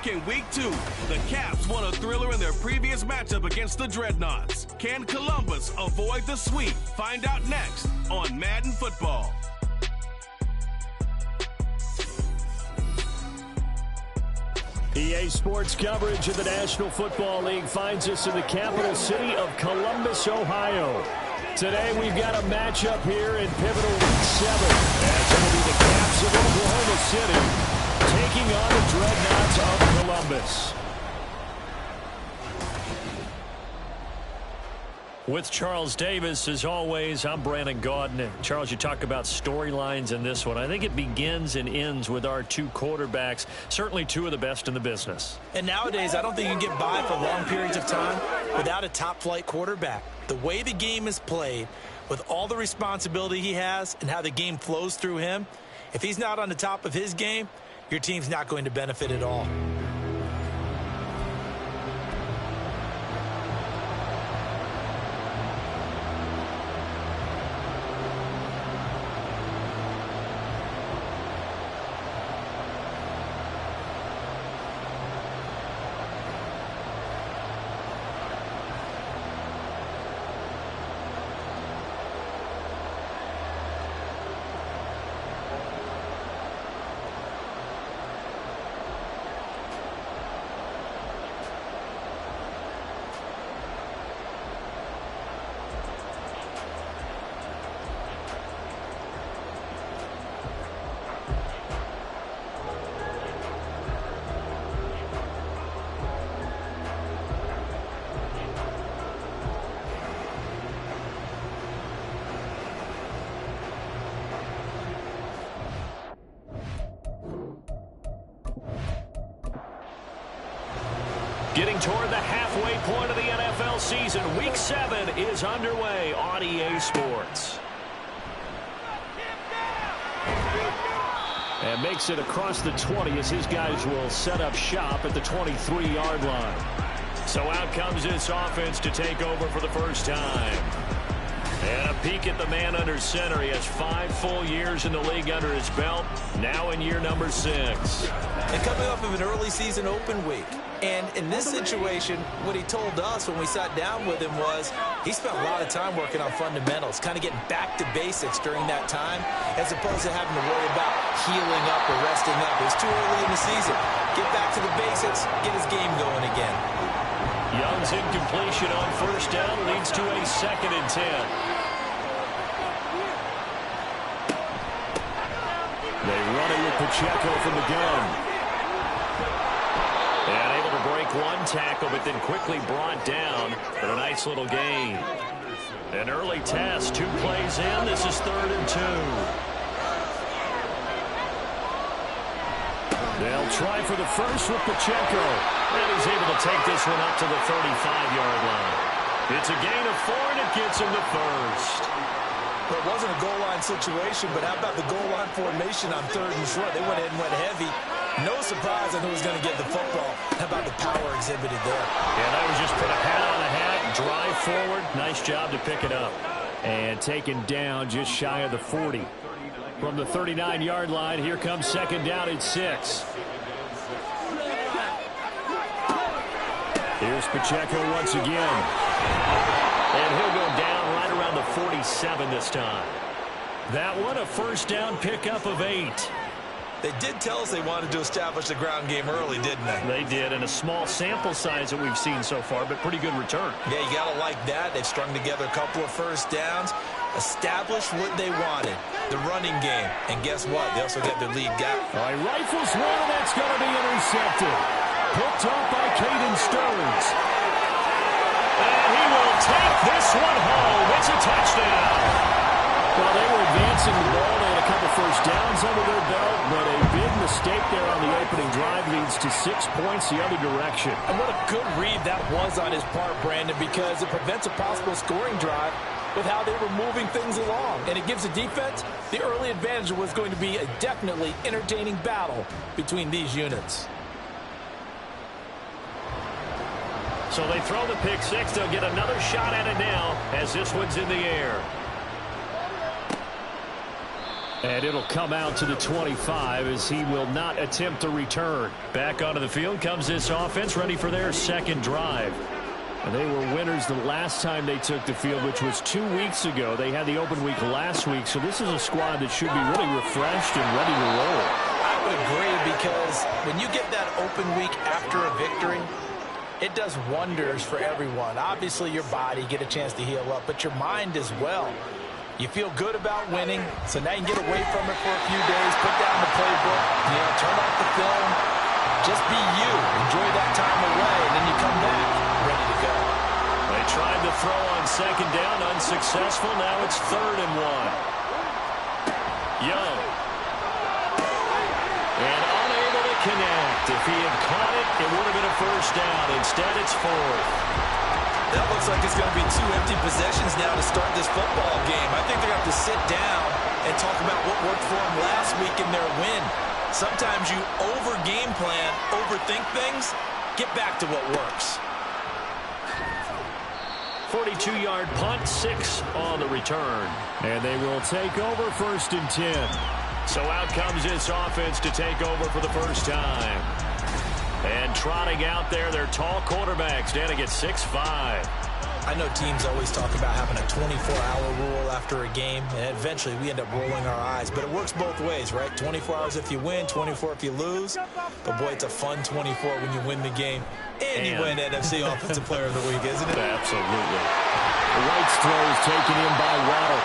back in week 2. The Caps won a thriller in their previous matchup against the Dreadnoughts. Can Columbus avoid the sweep? Find out next on Madden Football. EA Sports coverage of the National Football League finds us in the capital city of Columbus, Ohio. Today we've got a matchup here in pivotal week 7. That's going to be the Caps of Oklahoma City taking on the Dreadnoughts of Columbus. With Charles Davis, as always, I'm Brandon Gaudin. Charles, you talk about storylines in this one. I think it begins and ends with our two quarterbacks, certainly two of the best in the business. And nowadays, I don't think you can get by for long periods of time without a top-flight quarterback. The way the game is played, with all the responsibility he has and how the game flows through him, if he's not on the top of his game, your team's not going to benefit at all. Getting toward the halfway point of the NFL season, Week 7 is underway on EA Sports. And makes it across the 20 as his guys will set up shop at the 23-yard line. So out comes this offense to take over for the first time. And a peek at the man under center. He has 5 full years in the league under his belt, now in year number 6. And coming off of an early season open week. And in this situation, what he told us when we sat down with him was he spent a lot of time working on fundamentals, kind of getting back to basics during that time, as opposed to having to worry about healing up or resting up. It's too early in the season. Get back to the basics, get his game going again. Young's incompletion on first down leads to a 2nd and 10. They run it with Pacheco from the gun. And able to break one tackle, but then quickly brought down. But a nice little gain. An early test, 2 plays in. This is 3rd and 2. They'll try for the first with Pacheco. And he's able to take this one up to the 35-yard line. It's a gain of 4, and it gets him the first. Well, it wasn't a goal line situation, but how about the goal line formation on 3rd and short? They went ahead and went heavy. No surprise on who was going to get the football. How about the power exhibited there? Yeah, that was just put a hat on a hat, drive forward. Nice job to pick it up. And taken down just shy of the 40. From the 39-yard line, here comes 2nd down at 6. Here's Pacheco once again. And he'll go down right around the 47 this time. That one a first down pickup of 8. They did tell us they wanted to establish the ground game early, didn't they? They did, and a small sample size that we've seen so far, but pretty good return. Yeah, you got to like that. They've strung together a couple of first downs, established what they wanted, the running game. And guess what? They also got their lead gap. All right, rifles one, that's going to be intercepted. Picked up by Caden Stearns. And he will take this one home. It's a touchdown. Well, they were advancing the ball. They had a couple first downs under their belt, but a big mistake there on the opening drive leads to 6 points the other direction. And what a good read that was on his part, Brandon, because it prevents a possible scoring drive with how they were moving things along. And it gives the defense the early advantage. Was going to be a definitely entertaining battle between these units. So they throw the pick 6. They'll get another shot at it now as this one's in the air. And it'll come out to the 25 as he will not attempt a return. Back onto the field comes this offense, ready for their second drive. And they were winners the last time they took the field, which was 2 weeks ago. They had the open week last week, so this is a squad that should be really refreshed and ready to roll. I would agree, because when you get that open week after a victory, it does wonders for everyone. Obviously, your body, get a chance to heal up, but your mind as well. You feel good about winning, so now you can get away from it for a few days, put down the playbook, turn off the film, just be you. Enjoy that time away, and then you come back ready to go. They tried to throw on second down, unsuccessful. Now it's 3rd and 1. Young. And unable to connect. If he had caught it, it would have been a first down. Instead, it's 4th. That looks like it's going to be 2 empty possessions now to start this football game. I think they're going to have to sit down and talk about what worked for them last week in their win. Sometimes you over-game plan, overthink things. Get back to what works. 42-yard punt, 6 on the return. And they will take over 1st and 10. So out comes this offense to take over for the first time. And trotting out there, their tall quarterback standing at 6'5". I know teams always talk about having a 24-hour rule after a game, and eventually we end up rolling our eyes. But it works both ways, right? 24 hours if you win, 24 if you lose. But, boy, it's a fun 24 when you win the game. And you win NFC Offensive Player of the Week, isn't it? Absolutely. The White's throw is taken in by Waddle.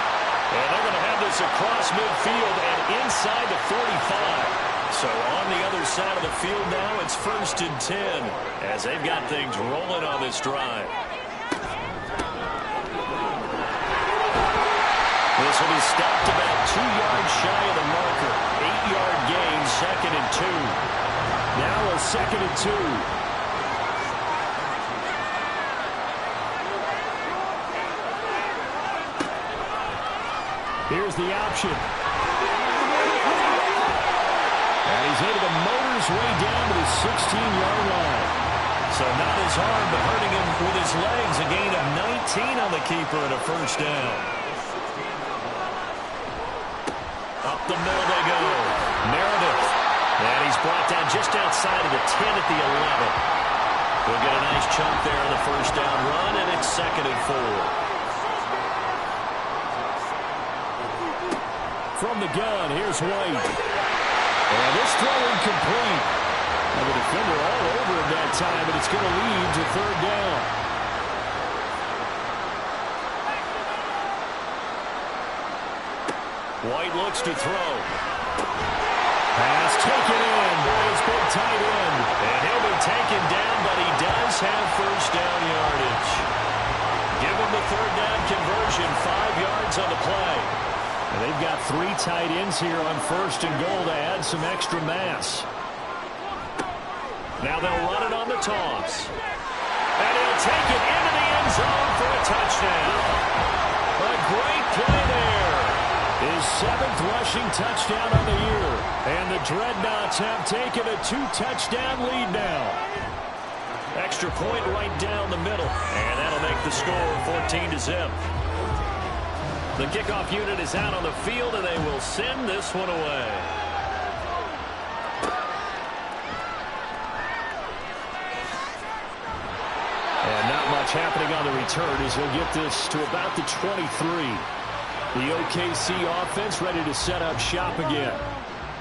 And they're going to have this across midfield and inside the 45. So on the other side of the field now, it's 1st and 10 as they've got things rolling on this drive. This will be stopped about 2 yards shy of the marker. 8-yard gain, 2nd and 2. Now a 2nd and 2. Here's the option. And he's able to motor his way down to the 16-yard line. So not his arm, but hurting him with his legs. A gain of 19 on the keeper and a first down. Up the middle they go. Meredith. And he's brought down just outside of the 10 at the 11. We'll get a nice chunk there on the first down run, and it's 2nd and 4. From the gun, here's White. And this throw incomplete. And the defender all over him that time, but it's going to lead to 3rd down. White looks to throw. Pass taken in by his big tight end. And he'll be taken down, but he does have first down yardage. Give him the 3rd down conversion, 5 yards on the play. And they've got 3 tight ends here on 1st and goal to add some extra mass. Now they'll run it on the toss. And he'll take it into the end zone for a touchdown. A great play there. His 7th rushing touchdown on the year. And the Dreadnoughts have taken a 2-touchdown lead now. Extra point right down the middle. And that'll make the score 14-0. The kickoff unit is out on the field, and they will send this one away. And not much happening on the return as he'll get this to about the 23. The OKC offense ready to set up shop again.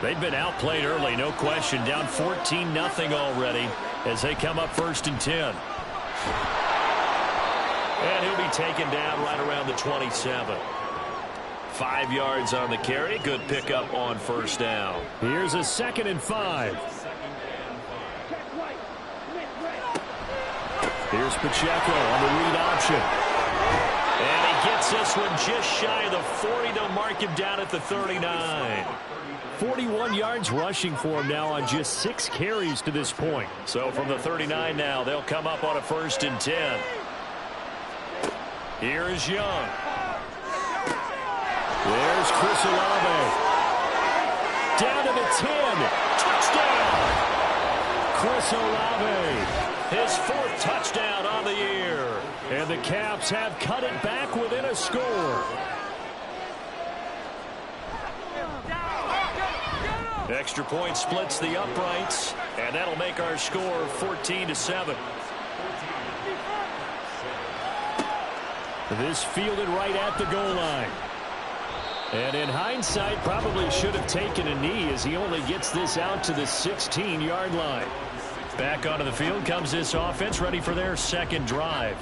They've been outplayed early, no question. Down 14-0 already as they come up 1st and 10. And he'll be taken down right around the 27. 5 yards on the carry. Good pickup on first down. Here's a 2nd and 5. Here's Pacheco on the read option. And he gets this one just shy of the 40. They'll mark him down at the 39. 41 yards rushing for him now on just 6 carries to this point. So from the 39 now, they'll come up on a 1st and 10. Here is Young. There's Chris Olave. Down to the 10. Touchdown! Chris Olave. His 4th touchdown on the year. And the Caps have cut it back within a score. Extra point splits the uprights, and that'll make our score 14-7. This fielded right at the goal line. And in hindsight, probably should have taken a knee as he only gets this out to the 16-yard line. Back onto the field comes this offense, ready for their second drive.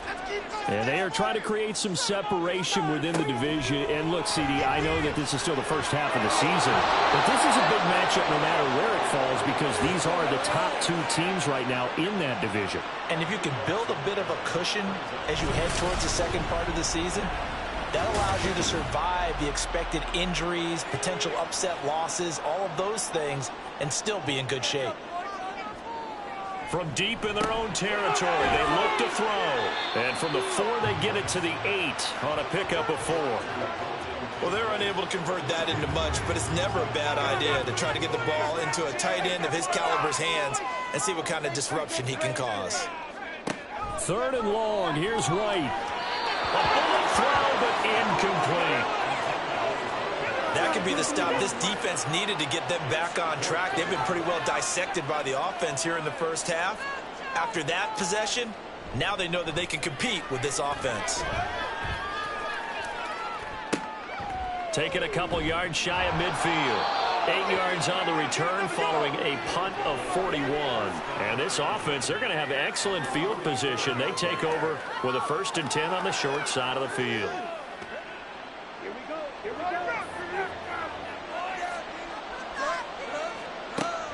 And they are trying to create some separation within the division. And look, CD, I know that this is still the first half of the season, but this is a big matchup no matter where it falls because these are the top two teams right now in that division. And if you can build a bit of a cushion as you head towards the second part of the season, that allows you to survive the expected injuries, potential upset losses, all of those things, and still be in good shape. From deep in their own territory, they look to throw. And from the 4, they get it to the 8 on a pickup of 4. Well, they're unable to convert that into much, but it's never a bad idea to try to get the ball into a tight end of his caliber's hands and see what kind of disruption he can cause. 3rd and long. Here's White. A bullet throw, but incomplete. That could be the stop this defense needed to get them back on track. They've been pretty well dissected by the offense here in the first half. After that possession, now they know that they can compete with this offense. Taking a couple yards shy of midfield. 8 yards on the return following a punt of 41. And this offense, they're going to have excellent field position. They take over with a 1st and 10 on the short side of the field.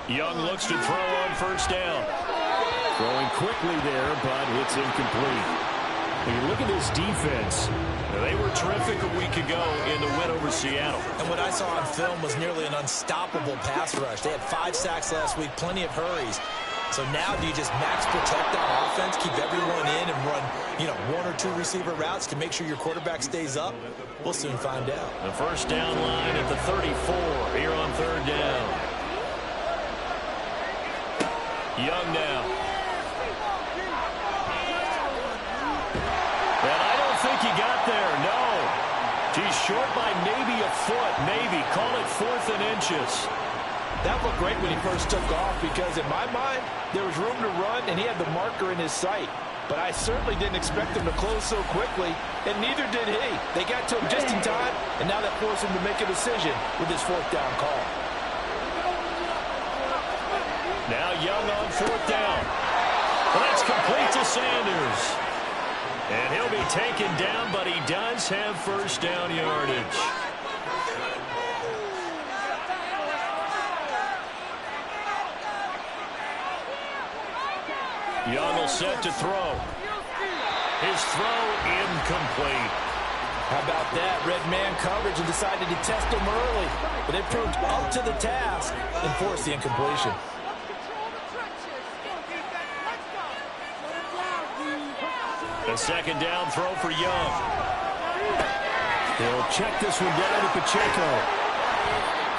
Young looks to throw on 1st down. Throwing quickly there, but it's incomplete. When you look at this defense, they were terrific a week ago in the win over Seattle. And what I saw on film was nearly an unstoppable pass rush. They had 5 sacks last week, plenty of hurries. So now do you just max protect on offense, keep everyone in and run, 1 or 2 receiver routes to make sure your quarterback stays up? We'll soon find out. The 1st down line at the 34 here on 3rd down. Young now. And I don't think he got there, no. He's short by maybe a foot, maybe. Call it 4th and inches. That looked great when he first took off because in my mind, there was room to run and he had the marker in his sight. But I certainly didn't expect him to close so quickly, and neither did he. They got to him just in time, and now that forced him to make a decision with his 4th down call. Now Young on 4th down. Well, that's complete to Sanders. And he'll be taken down, but he does have 1st down yardage. Young will set to throw. His throw incomplete. How about that? Red man coverage and decided to test him early. But they proved up to the task and forced the incompletion. A 2nd down throw for Young. He'll check this one down to Pacheco.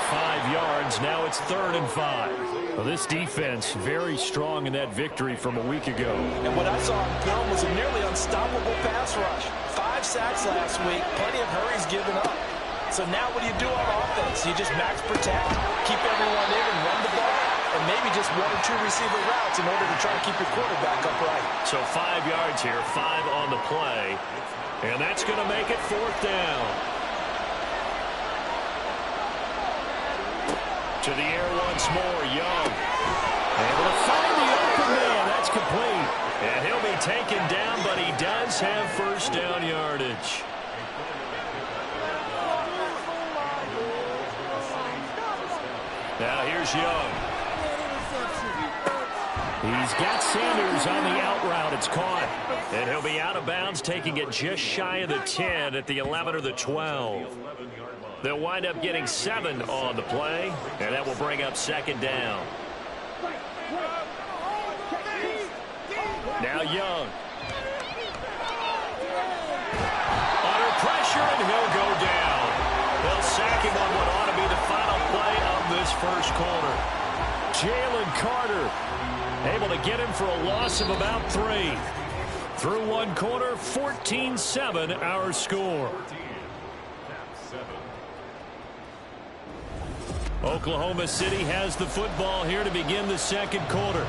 5 yards. Now it's 3rd and 5. Well, this defense very strong in that victory from a week ago. And what I saw on film was a nearly unstoppable pass rush. 5 sacks last week. Plenty of hurries given up. So now what do you do on offense? You just max protect, keep everyone in and run the ball, and maybe just 1 or 2 receiver routes in order to try to keep your quarterback upright. So 5 yards here, 5 on the play. And that's going to make it 4th down. To the air once more, Young. Able to find the open man. That's complete. And he'll be taken down, but he does have 1st down yardage. Now here's Young. He's got Sanders on the out route. It's caught. And he'll be out of bounds, taking it just shy of the 10 at the 11 or the 12. They'll wind up getting 7 on the play, and that will bring up 2nd down. Now Young. Under pressure, and he'll go down. They'll sack him on what ought to be the final play of this first quarter. Jalen Carter able to get him for a loss of about 3. Through 1 quarter, 14-7 our score. Oklahoma City has the football here to begin the second quarter.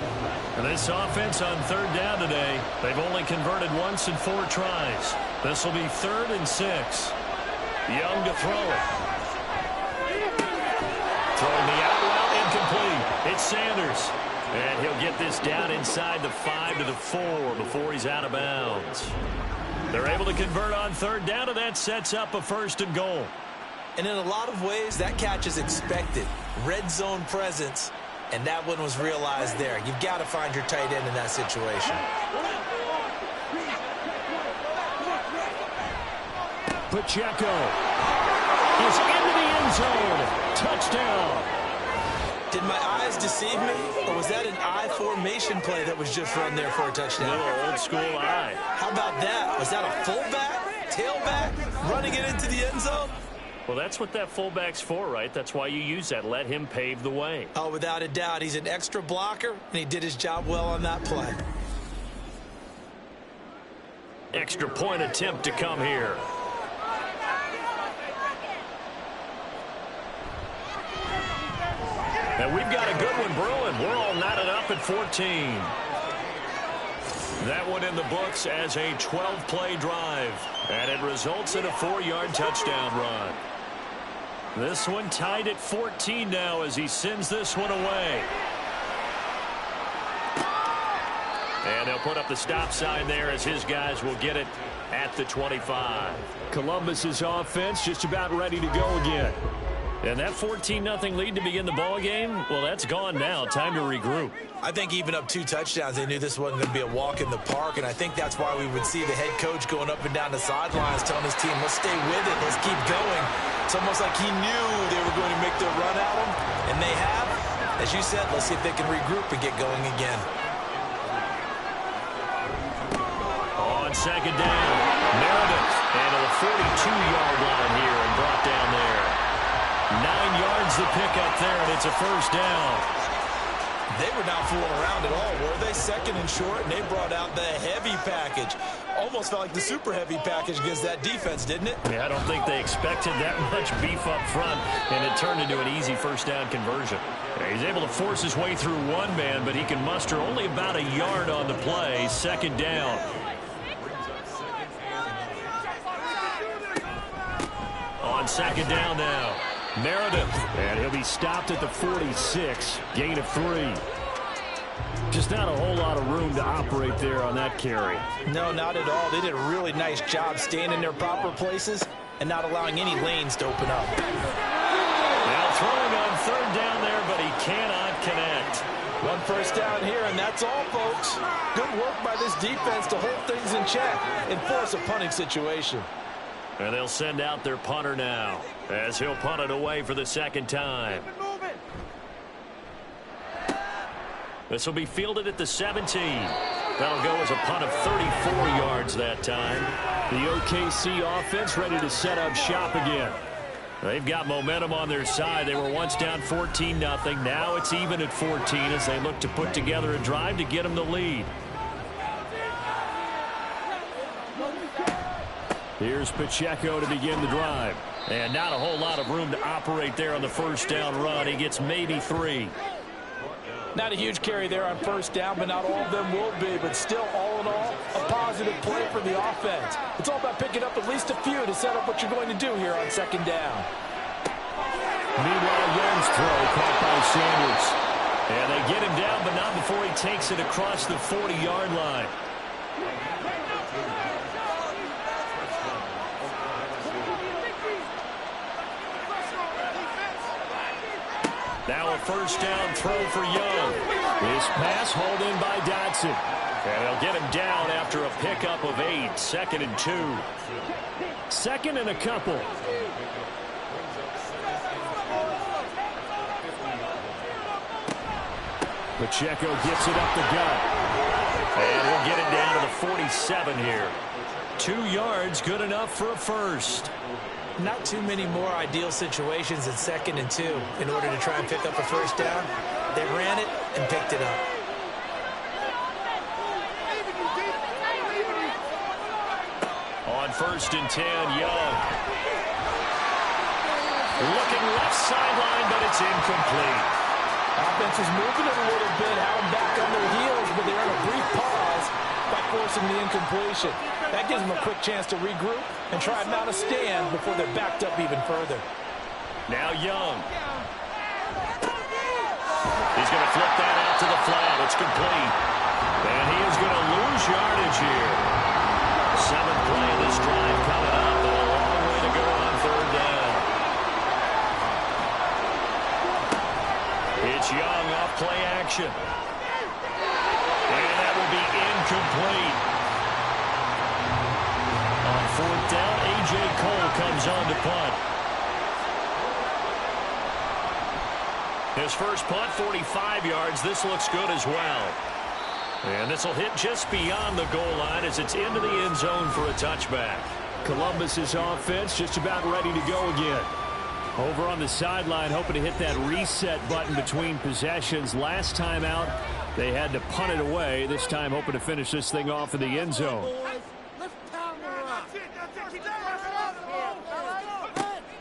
And this offense on third down today, they've only converted once in 4 tries. This will be 3rd and 6. Young to throw it. Throwing the out route, incomplete. It's Sanders. And he'll get this down inside the 5 to the 4 before he's out of bounds. They're able to convert on third down, and that sets up a 1st and goal. And in a lot of ways, that catch is expected. Red zone presence, and that one was realized there. You've got to find your tight end in that situation. Pacheco is into the end zone. Touchdown. Did my eyes deceive me, or was that an I formation play that was just run there for a touchdown? A little old school eye. How about that? Was that a fullback, tailback, running it into the end zone? Well, that's what that fullback's for, right? That's why you use that. Let him pave the way. Oh, without a doubt. He's an extra blocker, and he did his job well on that play. Extra point attempt to come here. And we've got a good one brewing. We're all knotted up at 14. That one in the books as a 12-play drive. And it results in a 4-yard touchdown run. This one tied at 14 now as he sends this one away. And they'll put up the stop sign there as his guys will get it at the 25. Columbus's offense just about ready to go again. And that 14-0 lead to begin the ball game, well, that's gone now. Time to regroup. I think even up 2 touchdowns, they knew this wasn't going to be a walk in the park, and I think that's why we would see the head coach going up and down the sidelines telling his team, let's stay with it, let's keep going. It's almost like he knew they were going to make their run at him, and they have. As you said, let's see if they can regroup and get going again. On second down, Meredith, and to the 42-yard line here and brought down there. 9 yards the pickup there, and it's a 1st down. They were not fooling around at all, were they? 2nd and short, and they brought out the heavy package. Almost felt like the super heavy package against that defense, didn't it? Yeah, I don't think they expected that much beef up front, and it turned into an easy 1st down conversion. Yeah, he's able to force his way through one man, but he can muster only about a yard on the play. 2nd down. On 2nd down now. Meredith, and he'll be stopped at the 46, gain of 3. Just not a whole lot of room to operate there on that carry. No, not at all. They did a really nice job staying in their proper places and not allowing any lanes to open up. Now throwing on 3rd down there, but he cannot connect. 1 1st down here, and that's all, folks. Good work by this defense to hold things in check and force a punting situation. And they'll send out their punter now as he'll punt it away for the 2nd time. This will be fielded at the 17. That'll go as a punt of 34 yards that time. The OKC offense ready to set up shop again. They've got momentum on their side. They were once down 14-0. Now it's even at 14 as they look to put together a drive to get them the lead. Here's Pacheco to begin the drive. And not a whole lot of room to operate there on the 1st down run. He gets maybe 3. Not a huge carry there on 1st down, but not all of them will be. But still, all in all, a positive play for the offense. It's all about picking up at least a few to set up what you're going to do here on 2nd down. Meanwhile, Young's throw caught by Sanders. And they get him down, but not before he takes it across the 40-yard line. Now a 1st down throw for Young. This pass hauled in by Dotson. And they'll get him down after a pickup of 8. 2nd and 2. 2nd and a couple. Pacheco gets it up the gut. And he'll get it down to the 47 here. 2 yards, good enough for a 1st. Not too many more ideal situations at 2nd and 2 in order to try and pick up a 1st down. They ran it and picked it up. On 1st and 10, Young. Looking left sideline, but it's incomplete. Offense is moving it a little bit, had them back on their heels, but they're in a brief pause by forcing the incompletion. That gives them a quick chance to regroup and try and mount a stand before they're backed up even further. Now Young. He's going to flip that out to the flat. It's complete. And he is going to lose yardage here. 7th play of this drive coming up, and a long way to go on 3rd down. It's Young off play action. And that will be incomplete. On 4th down, A.J. Cole comes on to punt. His first punt, 45 yards. This looks good as well. And this will hit just beyond the goal line as it's into the end zone for a touchback. Columbus's offense just about ready to go again. Over on the sideline, hoping to hit that reset button between possessions. Last time out, they had to punt it away. This time, hoping to finish this thing off in the end zone.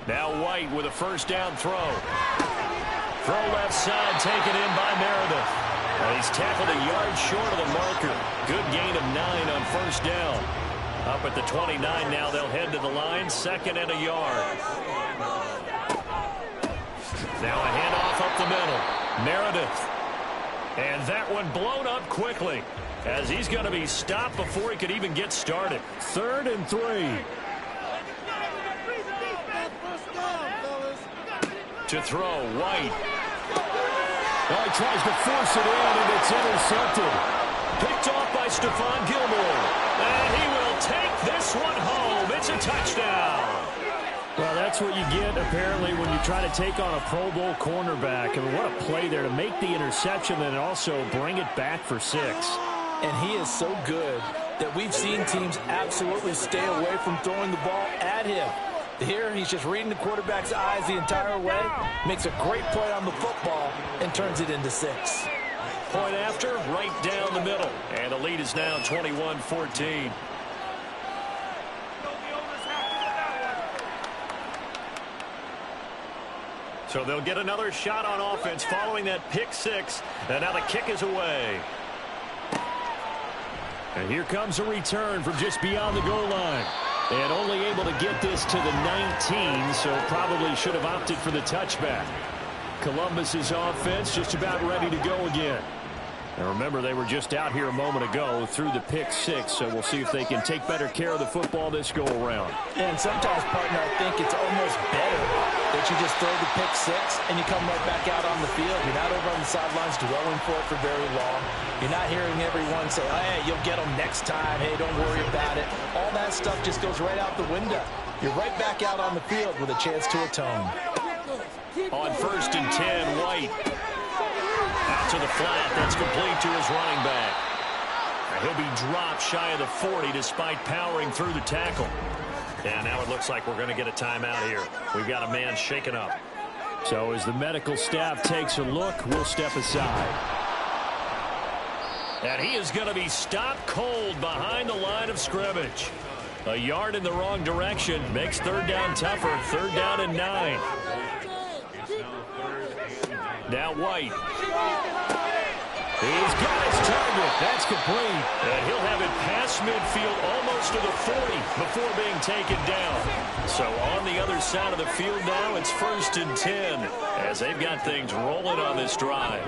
Now White with a first down throw. Throw left side, taken in by Meredith. And he's tackled a yard short of the marker. Good gain of 9 on first down. Up at the 29 now, they'll head to the line. 2nd and a yard. Now a handoff up the middle. Meredith. And that one blown up quickly as he's going to be stopped before he could even get started. 3rd and 3. To throw, White. Oh, he tries to force it in, and it's intercepted. Picked off by Stephon Gilmore. And he will take this one home. It's a touchdown. Well, that's what you get, apparently, when you try to take on a Pro Bowl cornerback. I mean, what a play there to make the interception and also bring it back for 6. And he is so good that we've seen teams absolutely stay away from throwing the ball at him. Here, he's just reading the quarterback's eyes the entire way, makes a great play on the football, and turns it into 6. Point after, right down the middle. And the lead is now 21-14. So they'll get another shot on offense following that pick 6. And now the kick is away. And here comes a return from just beyond the goal line. And only able to get this to the 19, so probably should have opted for the touchback. Columbus's offense just about ready to go again. And remember, they were just out here a moment ago through the pick 6, so we'll see if they can take better care of the football this go-around. And sometimes, partner, I think it's almost better that you just throw the pick 6 and you come right back out on the field. You're not over on the sidelines dwelling for it for very long. You're not hearing everyone say, oh, hey, you'll get them next time. Hey, don't worry about it. All that stuff just goes right out the window. You're right back out on the field with a chance to atone. On 1st and 10, White. Out to the flat. That's complete to his running back. And he'll be dropped shy of the 40 despite powering through the tackle. And now it looks like we're going to get a timeout here. We've got a man shaken up. So as the medical staff takes a look, we'll step aside. And he is going to be stopped cold behind the line of scrimmage. A yard in the wrong direction makes 3rd down tougher. 3rd down and 9. Now White. He's got his target. That's complete. And he'll have it past midfield almost to the 40 before being taken down. So on the other side of the field now, it's 1st and 10 as they've got things rolling on this drive.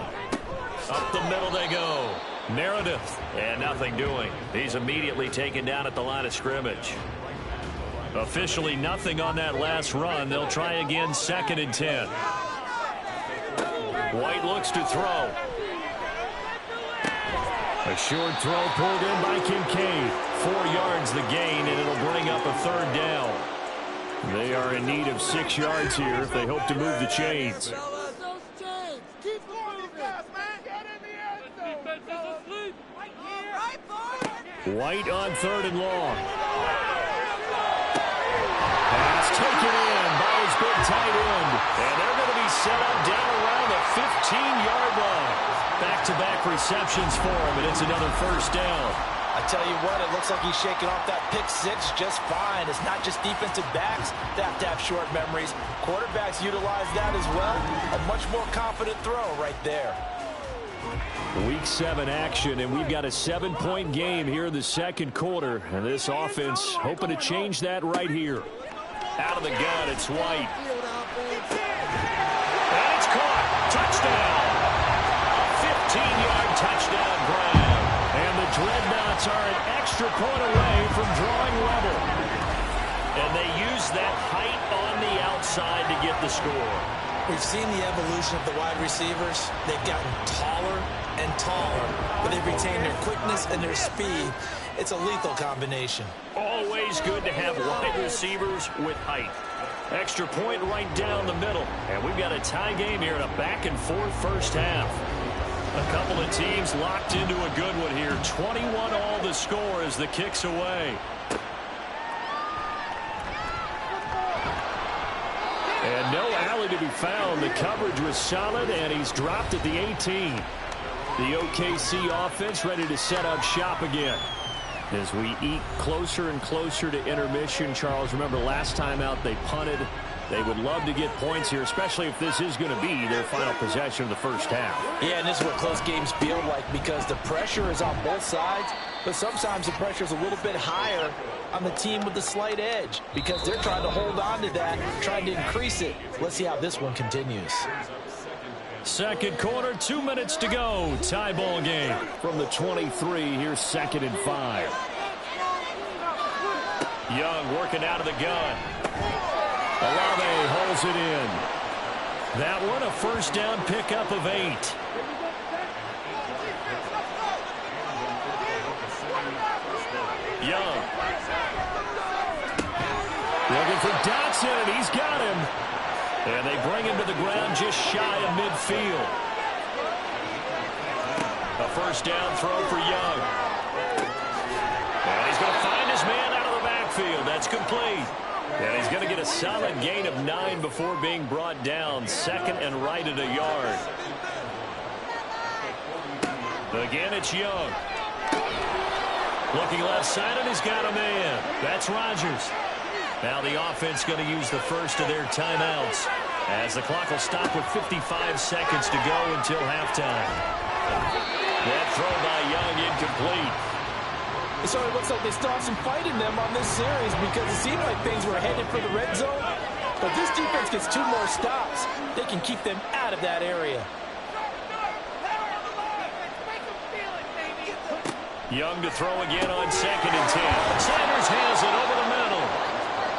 Up the middle they go. Meredith. And nothing doing. He's immediately taken down at the line of scrimmage. Officially nothing on that last run. They'll try again 2nd and 10. White looks to throw. A short throw pulled in by Kincaid. 4 yards the gain, and it'll bring up a 3rd down. They are in need of 6 yards here if they hope to move the chains. White on 3rd and long. Pass taken in by his big tight end. And they're going to be set up down around the 15-yard line. Back-to-back receptions for him, and it's another 1st down. I tell you what, it looks like he's shaking off that pick six just fine. It's not just defensive backs that have to have short memories. Quarterbacks utilize that as well. A much more confident throw right there. Week 7 action, and we've got a 7-point game here in the second quarter. And this offense hoping to change that right here. Out of the gun, it's White. And it's caught. Touchdown. A 15-yard touchdown grab. And the Dreadnoughts are an extra point away from drawing level. And they use that height on the outside to get the score. We've seen the evolution of the wide receivers. They've gotten taller and taller, but they've retained their quickness and their speed. It's a lethal combination. Always good to have wide receivers with height. Extra point right down the middle. And we've got a tie game here in a back-and-forth first half. A couple of teams locked into a good one here. 21 all the score as the kick's away. And no alley to be found. The coverage was solid, and he's dropped at the 18. The OKC offense ready to set up shop again. As we eat closer and closer to intermission, Charles, remember last time out they punted. They would love to get points here, especially if this is going to be their final possession of the first half. Yeah, and this is what close games feel like because the pressure is on both sides, but sometimes the pressure is a little bit higher on the team with the slight edge because they're trying to hold on to that, trying to increase it. Let's see how this one continues. Second quarter, 2 minutes to go. Tie ball game from the 23. Here's 2nd and 5. Young working out of the gun. Olave holds it in. That one a first down pickup of 8. Young. Looking for Dotson, and he's got him. And they bring him to the ground just shy of midfield. A first down throw for Young. And he's going to find his man out of the backfield. That's complete. And he's going to get a solid gain of 9 before being brought down. 2nd and right at a yard. Again, it's Young. Looking left side, and he's got a man. That's Rodgers. Now the offense going to use the first of their timeouts as the clock will stop with 55 seconds to go until halftime. That throw by Young incomplete. It sort of looks like they still have some fight in them on this series because it seemed like things were headed for the red zone. But this defense gets 2 more stops. They can keep them out of that area. Young to throw again on 2nd and 10. Sanders has it over the middle.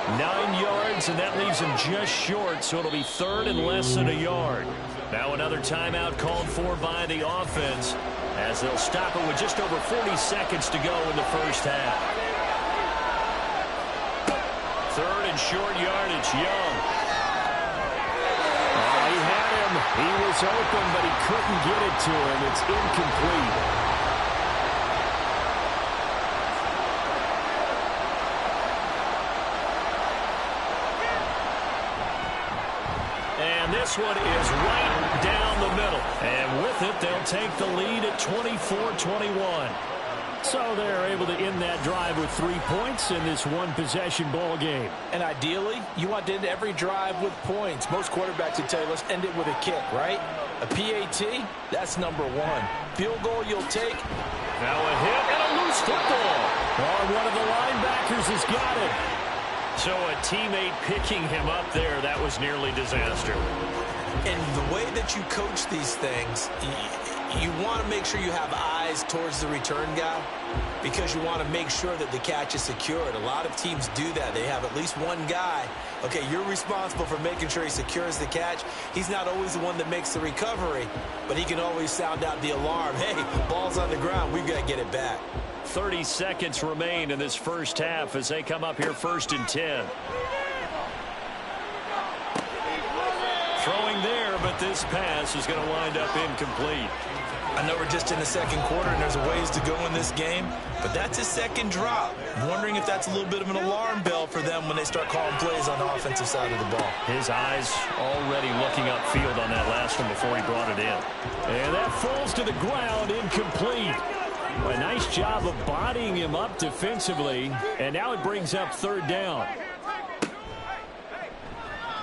9 yards, and that leaves him just short, so it'll be 3rd and less than a yard. Now another timeout called for by the offense as they'll stop it with just over 40 seconds to go in the first half. 3rd and short yardage, Young. Oh, he had him. He was open, but he couldn't get it to him. It's incomplete. This one is right down the middle. And with it, they'll take the lead at 24-21. So they're able to end that drive with 3 points in this one-possession ball game. And ideally, you want to end every drive with points. Most quarterbacks would tell you, let's end it with a kick, right? A PAT, that's number 1. Field goal you'll take. Now a hit and a loose football. Oh, one of the linebackers has got it. So a teammate picking him up there, that was nearly disaster. And the way that you coach these things, you want to make sure you have eyes towards the return guy because you want to make sure that the catch is secured. A lot of teams do that. They have at least one guy. Okay, you're responsible for making sure he secures the catch. He's not always the one that makes the recovery, but he can always sound out the alarm. Hey, ball's on the ground. We've got to get it back. 30 seconds remain in this first half as they come up here 1st and 10. Throwing there, but this pass is going to wind up incomplete. I know we're just in the second quarter and there's a ways to go in this game, but that's his second drop. I'm wondering if that's a little bit of an alarm bell for them when they start calling plays on the offensive side of the ball. His eyes already looking upfield on that last one before he brought it in. And that falls to the ground, incomplete. A nice job of bodying him up defensively, and now it brings up third down.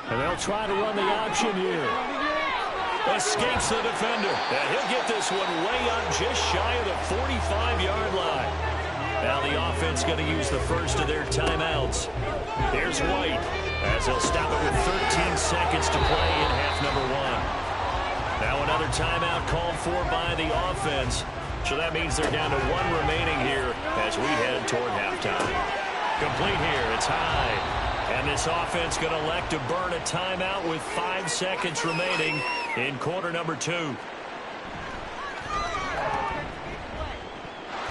And they'll try to run the option here. Escapes the defender. And he'll get this one way up just shy of the 45-yard line. Now the offense going to use the first of their timeouts. Here's White as they'll stop it with 13 seconds to play in half number one. Now another timeout called for by the offense. So that means they're down to one remaining here as we head toward halftime. Complete here. It's high. And this offense going to elect to burn a timeout with 5 seconds remaining in quarter number 2.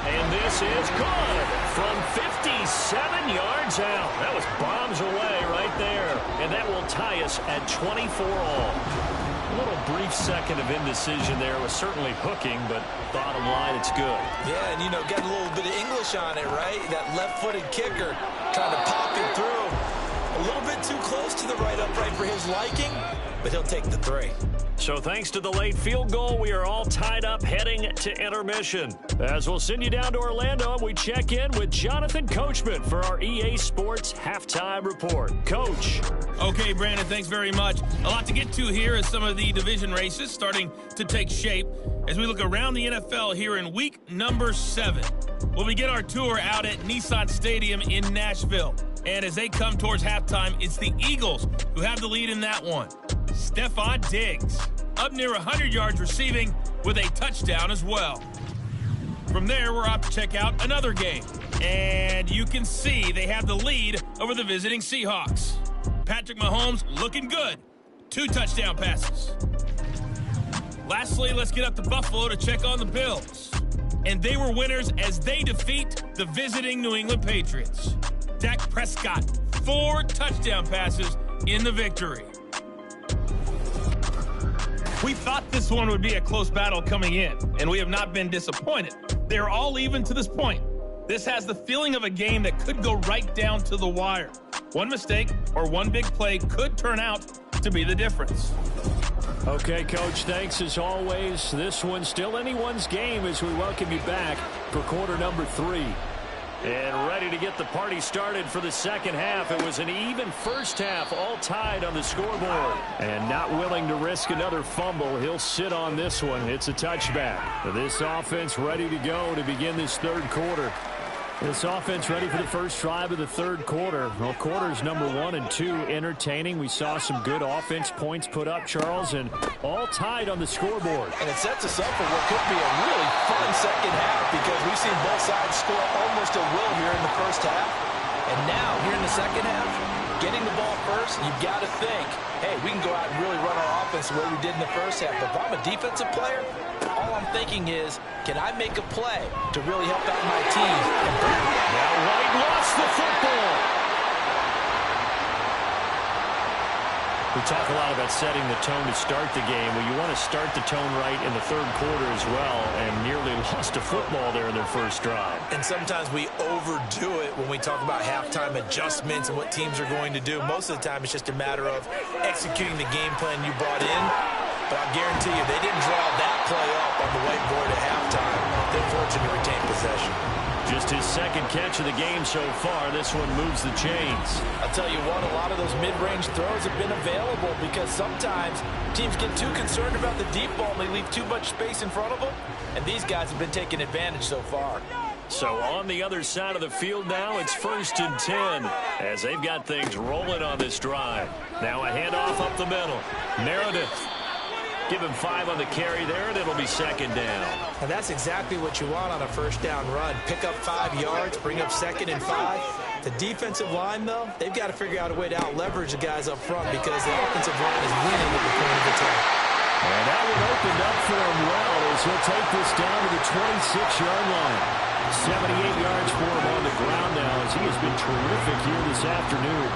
And this is good from 57 yards out. That was bombs away right there. And that will tie us at 24 all. A little brief second of indecision there was certainly hooking, but bottom line, it's good. Yeah, and, you know, got a little bit of English on it, right? That left-footed kicker kind of popping through. A little bit too close to the right upright for his liking, but he'll take the 3. So thanks to the late field goal, we are all tied up heading to intermission. As we'll send you down to Orlando, we check in with Jonathan Coachman for our EA Sports Halftime Report. Coach. Okay, Brandon, thanks very much. A lot to get to here as some of the division races starting to take shape as we look around the NFL here in week number 7. We'll begin our tour out at Nissan Stadium in Nashville. And as they come towards halftime, it's the Eagles who have the lead in that one. Stephon Diggs up near 100 yards receiving with a touchdown as well. From there, we're off to check out another game. And you can see they have the lead over the visiting Seahawks. Patrick Mahomes looking good. 2 touchdown passes. Lastly, let's get up to Buffalo to check on the Bills. And they were winners as they defeat the visiting New England Patriots. Dak Prescott, 4 touchdown passes in the victory. We thought this one would be a close battle coming in, and we have not been disappointed. They're all even to this point. This has the feeling of a game that could go right down to the wire. One mistake or one big play could turn out to be the difference. Okay, Coach, thanks as always. This one's still anyone's game as we welcome you back for quarter number 3. And ready to get the party started for the second half. It was an even first half, all tied on the scoreboard. And not willing to risk another fumble, he'll sit on this one. It's a touchback. This offense ready to go to begin this third quarter. This offense ready for the first drive of the third quarter. Well, quarters number 1 and 2 entertaining. We saw some good offense points put up, Charles, and all tied on the scoreboard. And it sets us up for what could be a really fun second half because we've seen both sides score almost at will here in the first half. And now, here in the second half, getting the ball first, you've got to think, hey, we can go out and really run our offense the way we did in the first half. But if I'm a defensive player, all I'm thinking is, can I make a play to really help out my team? Now White lost the football. We talk a lot about setting the tone to start the game. Well, you want to start the tone right in the third quarter as well, and nearly lost a football there in their first drive. And sometimes we overdo it when we talk about halftime adjustments and what teams are going to do. Most of the time, it's just a matter of executing the game plan you brought in. But I guarantee you, they didn't draw that play up on the whiteboard at halftime. They're fortunate to retain possession. Just his second catch of the game so far. This one moves the chains. I'll tell you what, a lot of those mid-range throws have been available because sometimes teams get too concerned about the deep ball and they leave too much space in front of them. And these guys have been taking advantage so far. So on the other side of the field now, it's 1st and 10 as they've got things rolling on this drive. Now a handoff up the middle. Meredith. Give him 5 on the carry there, and it'll be second down. And that's exactly what you want on a first down run. Pick up 5 yards, bring up 2nd and 5. The defensive line, though, they've got to figure out a way to out-leverage the guys up front because the offensive line is winning at the point of attack. And that one opened up for him well as he'll take this down to the 26-yard line. 78 yards for him on the ground now as he has been terrific here this afternoon.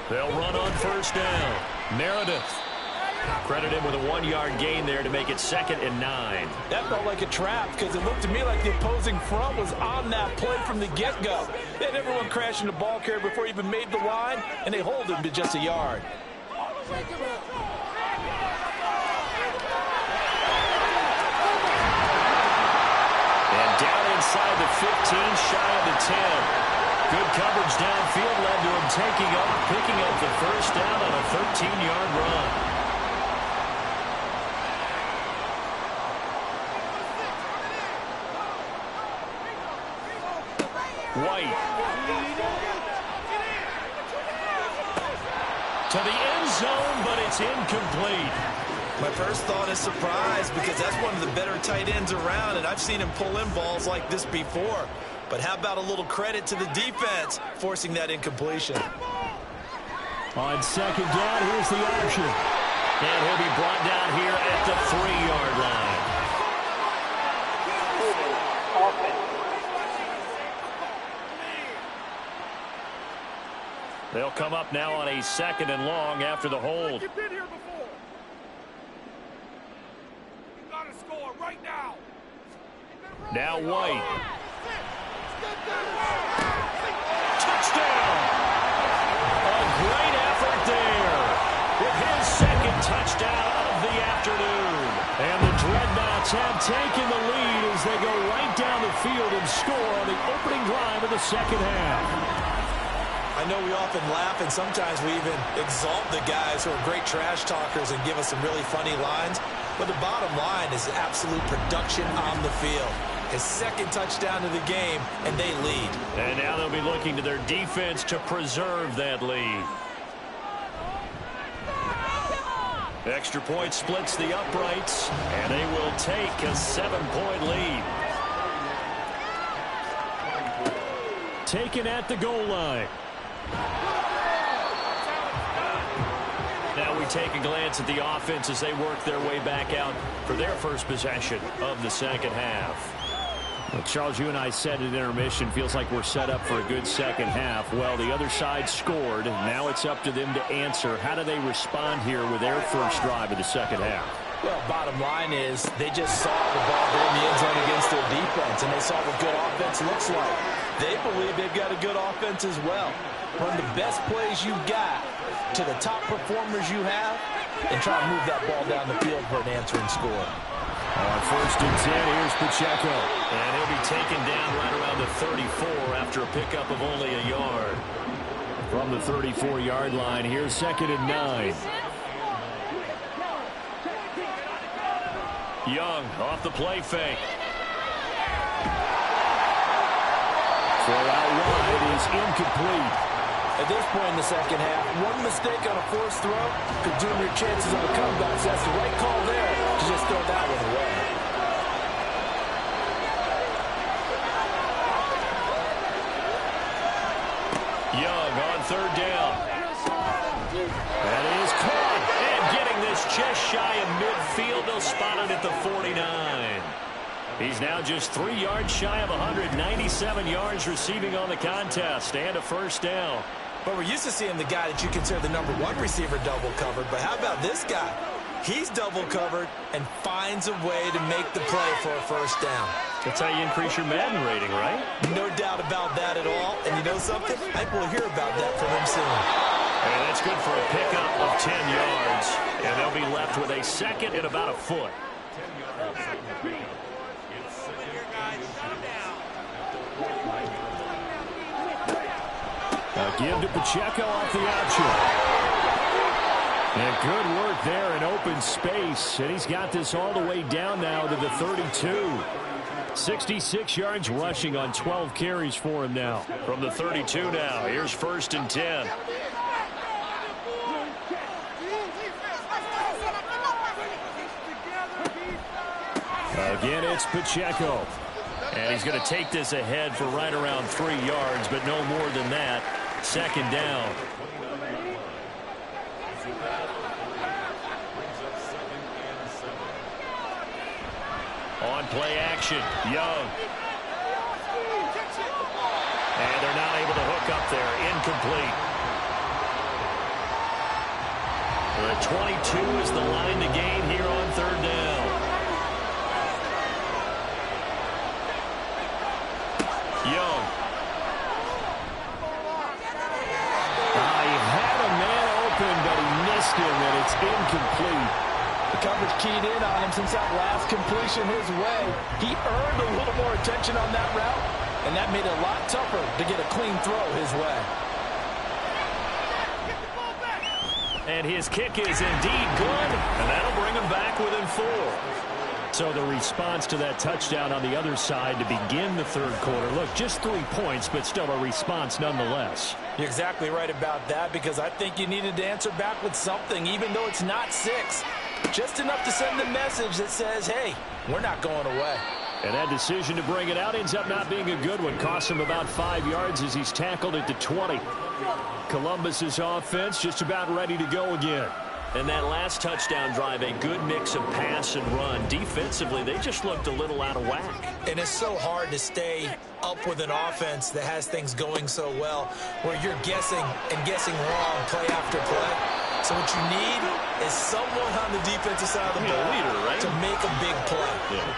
They'll run on first down. Meredith. Credit him with a 1-yard gain there to make it 2nd and 9. That felt like a trap because it looked to me like the opposing front was on that play from the get-go. They had everyone crashing the ball carrier before he even made the line, and they hold him to just a yard. inside the 15, shy of the 10. Good coverage downfield led to him picking up the first down on a 13-yard run. White. To the end zone, but it's incomplete. My first thought is surprise because that's one of the better tight ends around, and I've seen him pull in balls like this before. But how about a little credit to the defense forcing that incompletion? On second down, here's the option. And he'll be brought down here at the 3-yard line. They'll come up now on a 2nd and long after the hold. You've been here before. You gotta score right now. Now White. Touchdown! A great effort there with his 2nd touchdown of the afternoon. And the Dreadnoughts have taken the lead as they go right down the field and score on the opening drive of the 2nd half. I know we often laugh and sometimes we even exalt the guys who are great trash talkers and give us some really funny lines. But the bottom line is absolute production on the field. His 2nd touchdown of the game, and they lead. And now they'll be looking to their defense to preserve that lead. Extra point splits the uprights, and they will take a 7-point lead. Taken at the goal line. Now we take a glance at the offense as they work their way back out for their first possession of the 2nd half. Well, Charles, you and I said at intermission, feels like we're set up for a good 2nd half. Well, the other side scored, and now it's up to them to answer. How do they respond here with their first drive of the 2nd half? Well, bottom line is they just saw the ball go in the end zone against their defense, and they saw what good offense looks like. They believe they've got a good offense as well. Run the best plays you've got to the top performers you have, and try to move that ball down the field for an answering score. On 1st and 10, here's Pacheco. And he'll be taken down right around the 34 after a pickup of only a yard. From the 34-yard line, here's 2nd and 9. Young off the play fake. Throw out wide is incomplete. At this point in the 2nd half, one mistake on a forced throw could doom your chances on a comeback. So that's the right call there to just throw that one away. Young on 3rd down. That is caught. And getting this just shy of midfield. They'll spot it at the 49. He's now just 3 yards shy of 197 yards receiving on the contest and a first down. But we're used to seeing the guy that you consider the #1 receiver double covered. But how about this guy? He's double covered and finds a way to make the play for a first down. That's how you increase your Madden rating, right? No doubt about that at all. And you know something? I think we'll hear about that from him soon. And that's good for a pickup of 10 yards. And they'll be left with a 2nd and about a foot. Give to Pacheco off the option. And good work there in open space. And he's got this all the way down now to the 32. 66 yards rushing on 12 carries for him now. From the 32 now, here's 1st and 10. Again, it's Pacheco. And he's going to take this ahead for right around 3 yards, but no more than that. 2nd down. On play action, Young. And they're not able to hook up there. Incomplete. The 22 is the line to gain here on 3rd down. Young. He had a man open, but he missed him, and it's incomplete. The coverage keyed in on him since that last completion his way. He earned a little more protection on that route, and that made it a lot tougher to get a clean throw his way. And his kick is indeed good, and that'll bring him back within 4. So the response to that touchdown on the other side to begin the third quarter. Look, just 3 points, but still a response nonetheless. You're exactly right about that, because I think you needed to answer back with something, even though it's not 6. Just enough to send the message that says, hey, we're not going away. And that decision to bring it out ends up not being a good one. Costs him about 5 yards as he's tackled at the 20. Columbus's offense just about ready to go again. And that last touchdown drive, a good mix of pass and run. Defensively, they just looked a little out of whack. And it's so hard to stay up with an offense that has things going so well, where you're guessing and guessing wrong play after play. So what you need is someone on the defensive side of the ball to make a big play.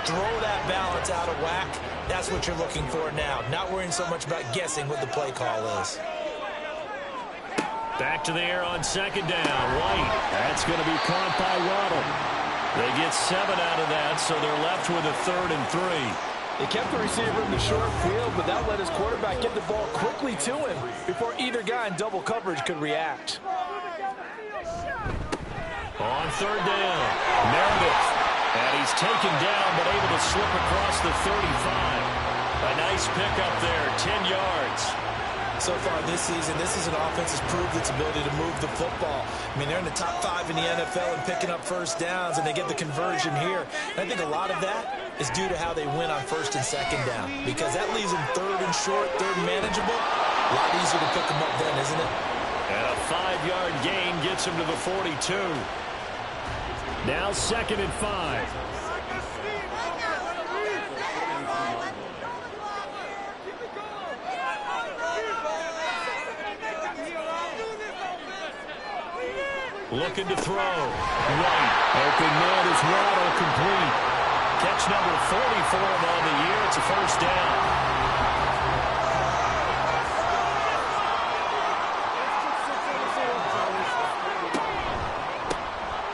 Throw that balance out of whack. That's what you're looking for now. Not worrying so much about guessing what the play call is. Back to the air on second down. White. That's going to be caught by Waddle. They get 7 out of that, so they're left with a 3rd and 3. They kept the receiver in the short field, but that let his quarterback get the ball quickly to him before either guy in double coverage could react. On third down, Meredith. And he's taken down, but able to slip across the 35. A nice pickup there, 10 yards. So far this season, this is an offense that's proved its ability to move the football. I mean, they're in the top 5 in the NFL and picking up first downs, and they get the conversion here. And I think a lot of that is due to how they win on first and second down, because that leaves them 3rd and short, 3rd and manageable. A lot easier to pick them up then, isn't it? And a 5-yard gain gets him to the 42. Now 2nd and 5. Looking to throw. White. Open man is Waddle, complete. Catch number 40 for him on the year. It's a first down.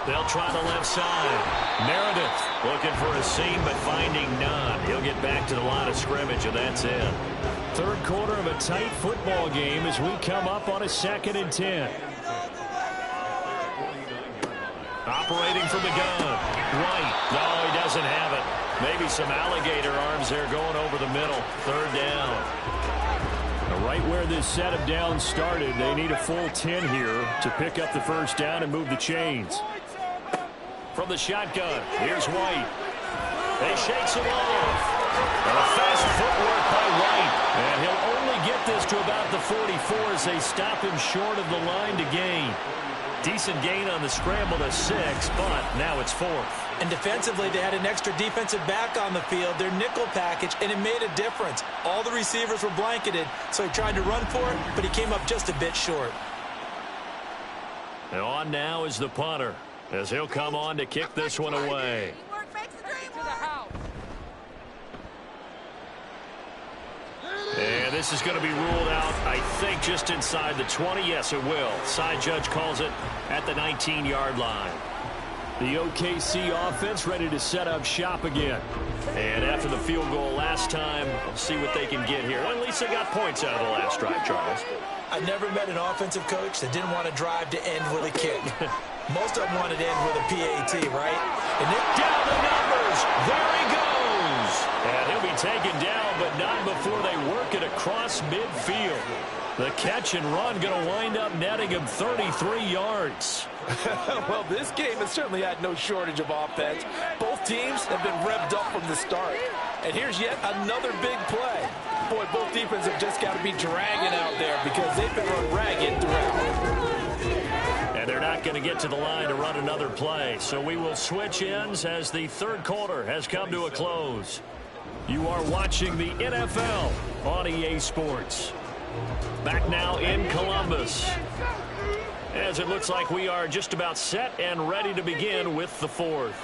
They'll try the left side. Meredith looking for a seam, but finding none. He'll get back to the line of scrimmage, and that's it. Third quarter of a tight football game as we come up on a 2nd and 10. Operating from the gun. White. No, he doesn't have it. Maybe some alligator arms there going over the middle. 3rd down. Right where this set of downs started, they need a full 10 here to pick up the first down and move the chains. From the shotgun, here's White. They shakes him off. And a fast footwork by White. And he'll only get this to about the 44 as they stop him short of the line to gain. Decent gain on the scramble to 6, but now it's 4th. And defensively, they had an extra defensive back on the field, their nickel package, and it made a difference. All the receivers were blanketed, so he tried to run for it, but he came up just a bit short. And on now is the punter, as he'll come on to kick this one away. And this is going to be ruled out, I think, just inside the 20. Yes, it will. Side judge calls it at the 19-yard line. The OKC offense ready to set up shop again. And after the field goal last time, we'll see what they can get here. At least they got points out of the last drive, Charles. I never met an offensive coach that didn't want to drive to end with a kick. Most of them wanted to end with a PAT, right? And then down the numbers. There he goes. And he'll be taken down, but not before they work it across midfield. The catch and run going to wind up netting him 33 yards. Well, this game has certainly had no shortage of offense. Both teams have been revved up from the start. And here's yet another big play. Boy, both defenses have just got to be dragging out there because they've been run ragged throughout. And they're not going to get to the line to run another play. So we will switch ends as the third quarter has come to a close. You are watching the NFL on EA Sports. Back now in Columbus, as it looks like we are just about set and ready to begin with the fourth.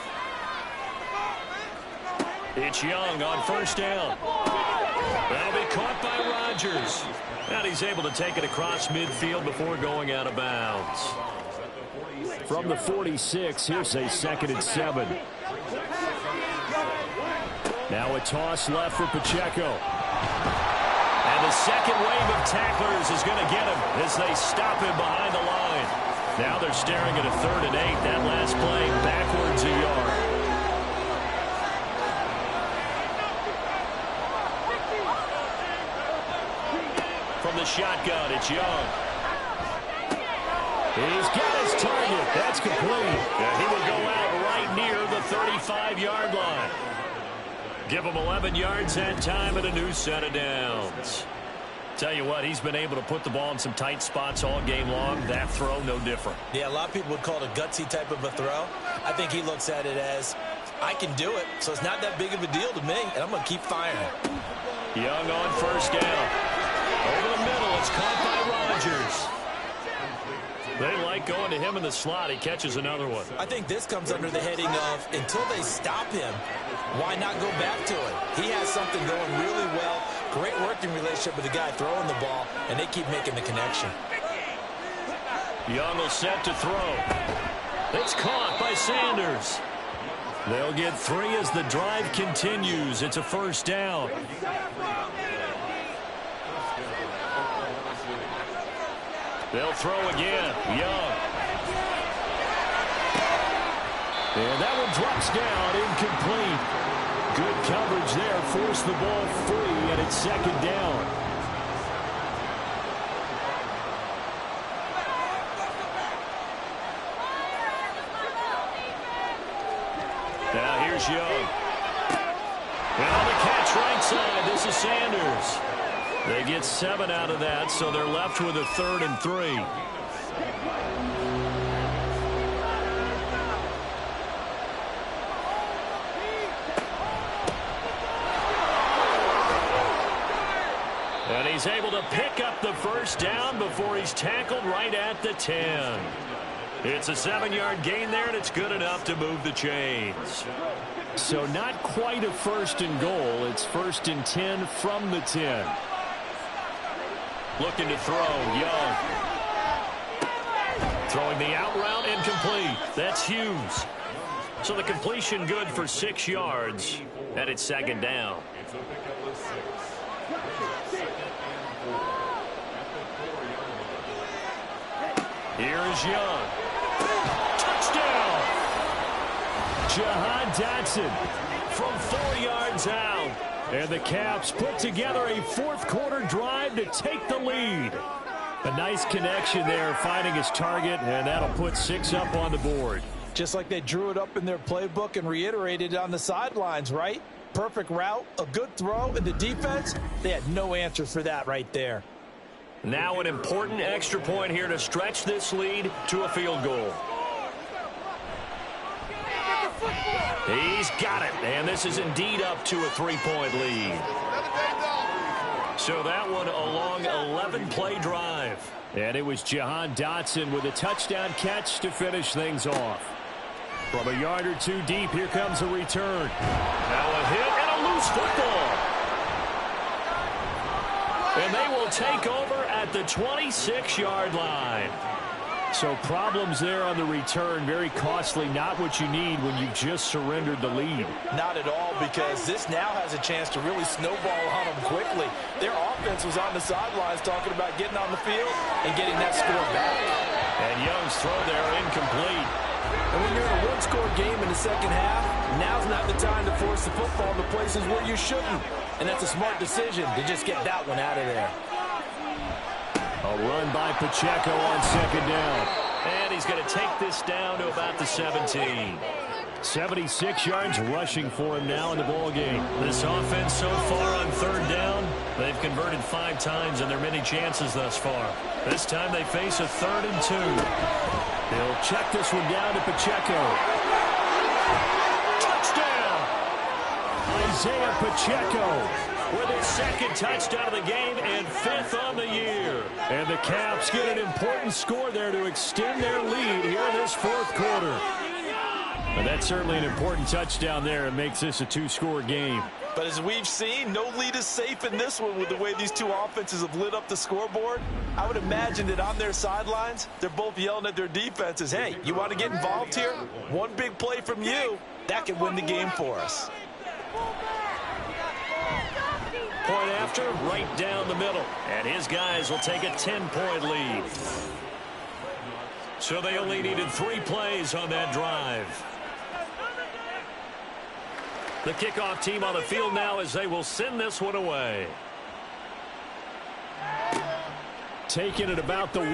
It's Young on first down. That'll be caught by Rodgers. And he's able to take it across midfield before going out of bounds. From the 46, here's a 2nd and 7. Now a toss left for Pacheco. And the second wave of tacklers is going to get him as they stop him behind the line. Now they're staring at a 3rd and 8. That last play backwards a yard. From the shotgun, it's Young. He's got his target. That's complete. And he will go out right near the 35-yard line. Give him 11 yards that time and a new set of downs. Tell you what, he's been able to put the ball in some tight spots all game long. That throw, no different. Yeah, a lot of people would call it a gutsy type of a throw. I think he looks at it as, I can do it, so it's not that big of a deal to me, and I'm going to keep firing. Young on first down. Over the middle, it's caught by Rodgers. They like going to him in the slot. He catches another one. I think this comes under the heading of, until they stop him, why not go back to it? He has something going really well. Great working relationship with the guy throwing the ball, and they keep making the connection. Young will set to throw. It's caught by Sanders. They'll get 3 as the drive continues. It's a first down. They'll throw again. Young. And that one drops down, incomplete. Good coverage there, forced the ball free, and it's 2nd down. Now here's Young. And on the catch right side, this is Sanders. They get 7 out of that, so they're left with a 3rd and 3. And he's able to pick up the first down before he's tackled right at the 10. It's a 7-yard gain there, and it's good enough to move the chains. So not quite a 1st and goal. It's 1st and 10 from the 10. Looking to throw, Young. Throwing the out route, incomplete. That's Hughes. So the completion good for 6 yards, and it's 2nd down. Here's Young. Touchdown! Jahan Dotson from 4 yards out. And the Caps put together a 4th quarter drive to take the lead. A nice connection there, finding his target, and that'll put 6 up on the board. Just like they drew it up in their playbook and reiterated it on the sidelines, right? Perfect route, a good throw, and the defense, they had no answer for that right there. Now an important extra point here to stretch this lead to a field goal. He's got it, and this is indeed up to a 3-point lead. So that one a long 11-play drive. And it was Jahan Dotson with a touchdown catch to finish things off. From a yard or 2 deep, here comes a return. Now a hit and a loose football. And they will take over at the 26-yard line. So problems there on the return, very costly, not what you need when you've just surrendered the lead. Not at all, because this now has a chance to really snowball on them quickly. Their offense was on the sidelines talking about getting on the field and getting that score back. And Young's throw there incomplete. And when you're in a one-score game in the second half, now's not the time to force the football in the places where you shouldn't. And that's a smart decision to just get that one out of there. A run by Pacheco on 2nd down. And he's going to take this down to about the 17. 76 yards rushing for him now in the ball game. This offense so far on 3rd down, they've converted 5 times in their many chances thus far. This time they face a 3rd and 2. He'll check this one down to Pacheco. Touchdown! Isaiah Pacheco with his 2nd touchdown of the game and 5th on the year. And the Caps get an important score there to extend their lead here in this 4th quarter. And that's certainly an important touchdown there. It makes this a 2-score game. But as we've seen, no lead is safe in this one with the way these two offenses have lit up the scoreboard. I would imagine that on their sidelines, they're both yelling at their defenses, hey, you want to get involved here? One big play from you, that could win the game for us. after, right down the middle. And his guys will take a 10-point lead. So they only needed 3 plays on that drive. The kickoff team on the field now as they will send this one away. Taking it about the 1.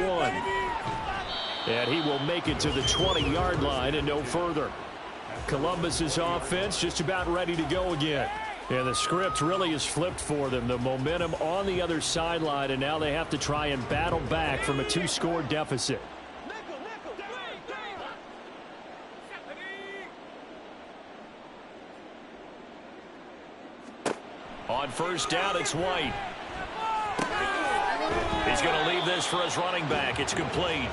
And he will make it to the 20-yard line and no further. Columbus's offense just about ready to go again. And the script really is flipped for them. The momentum on the other sideline, and now they have to try and battle back from a 2-score deficit. On first down, it's White. He's going to leave this for his running back. It's complete.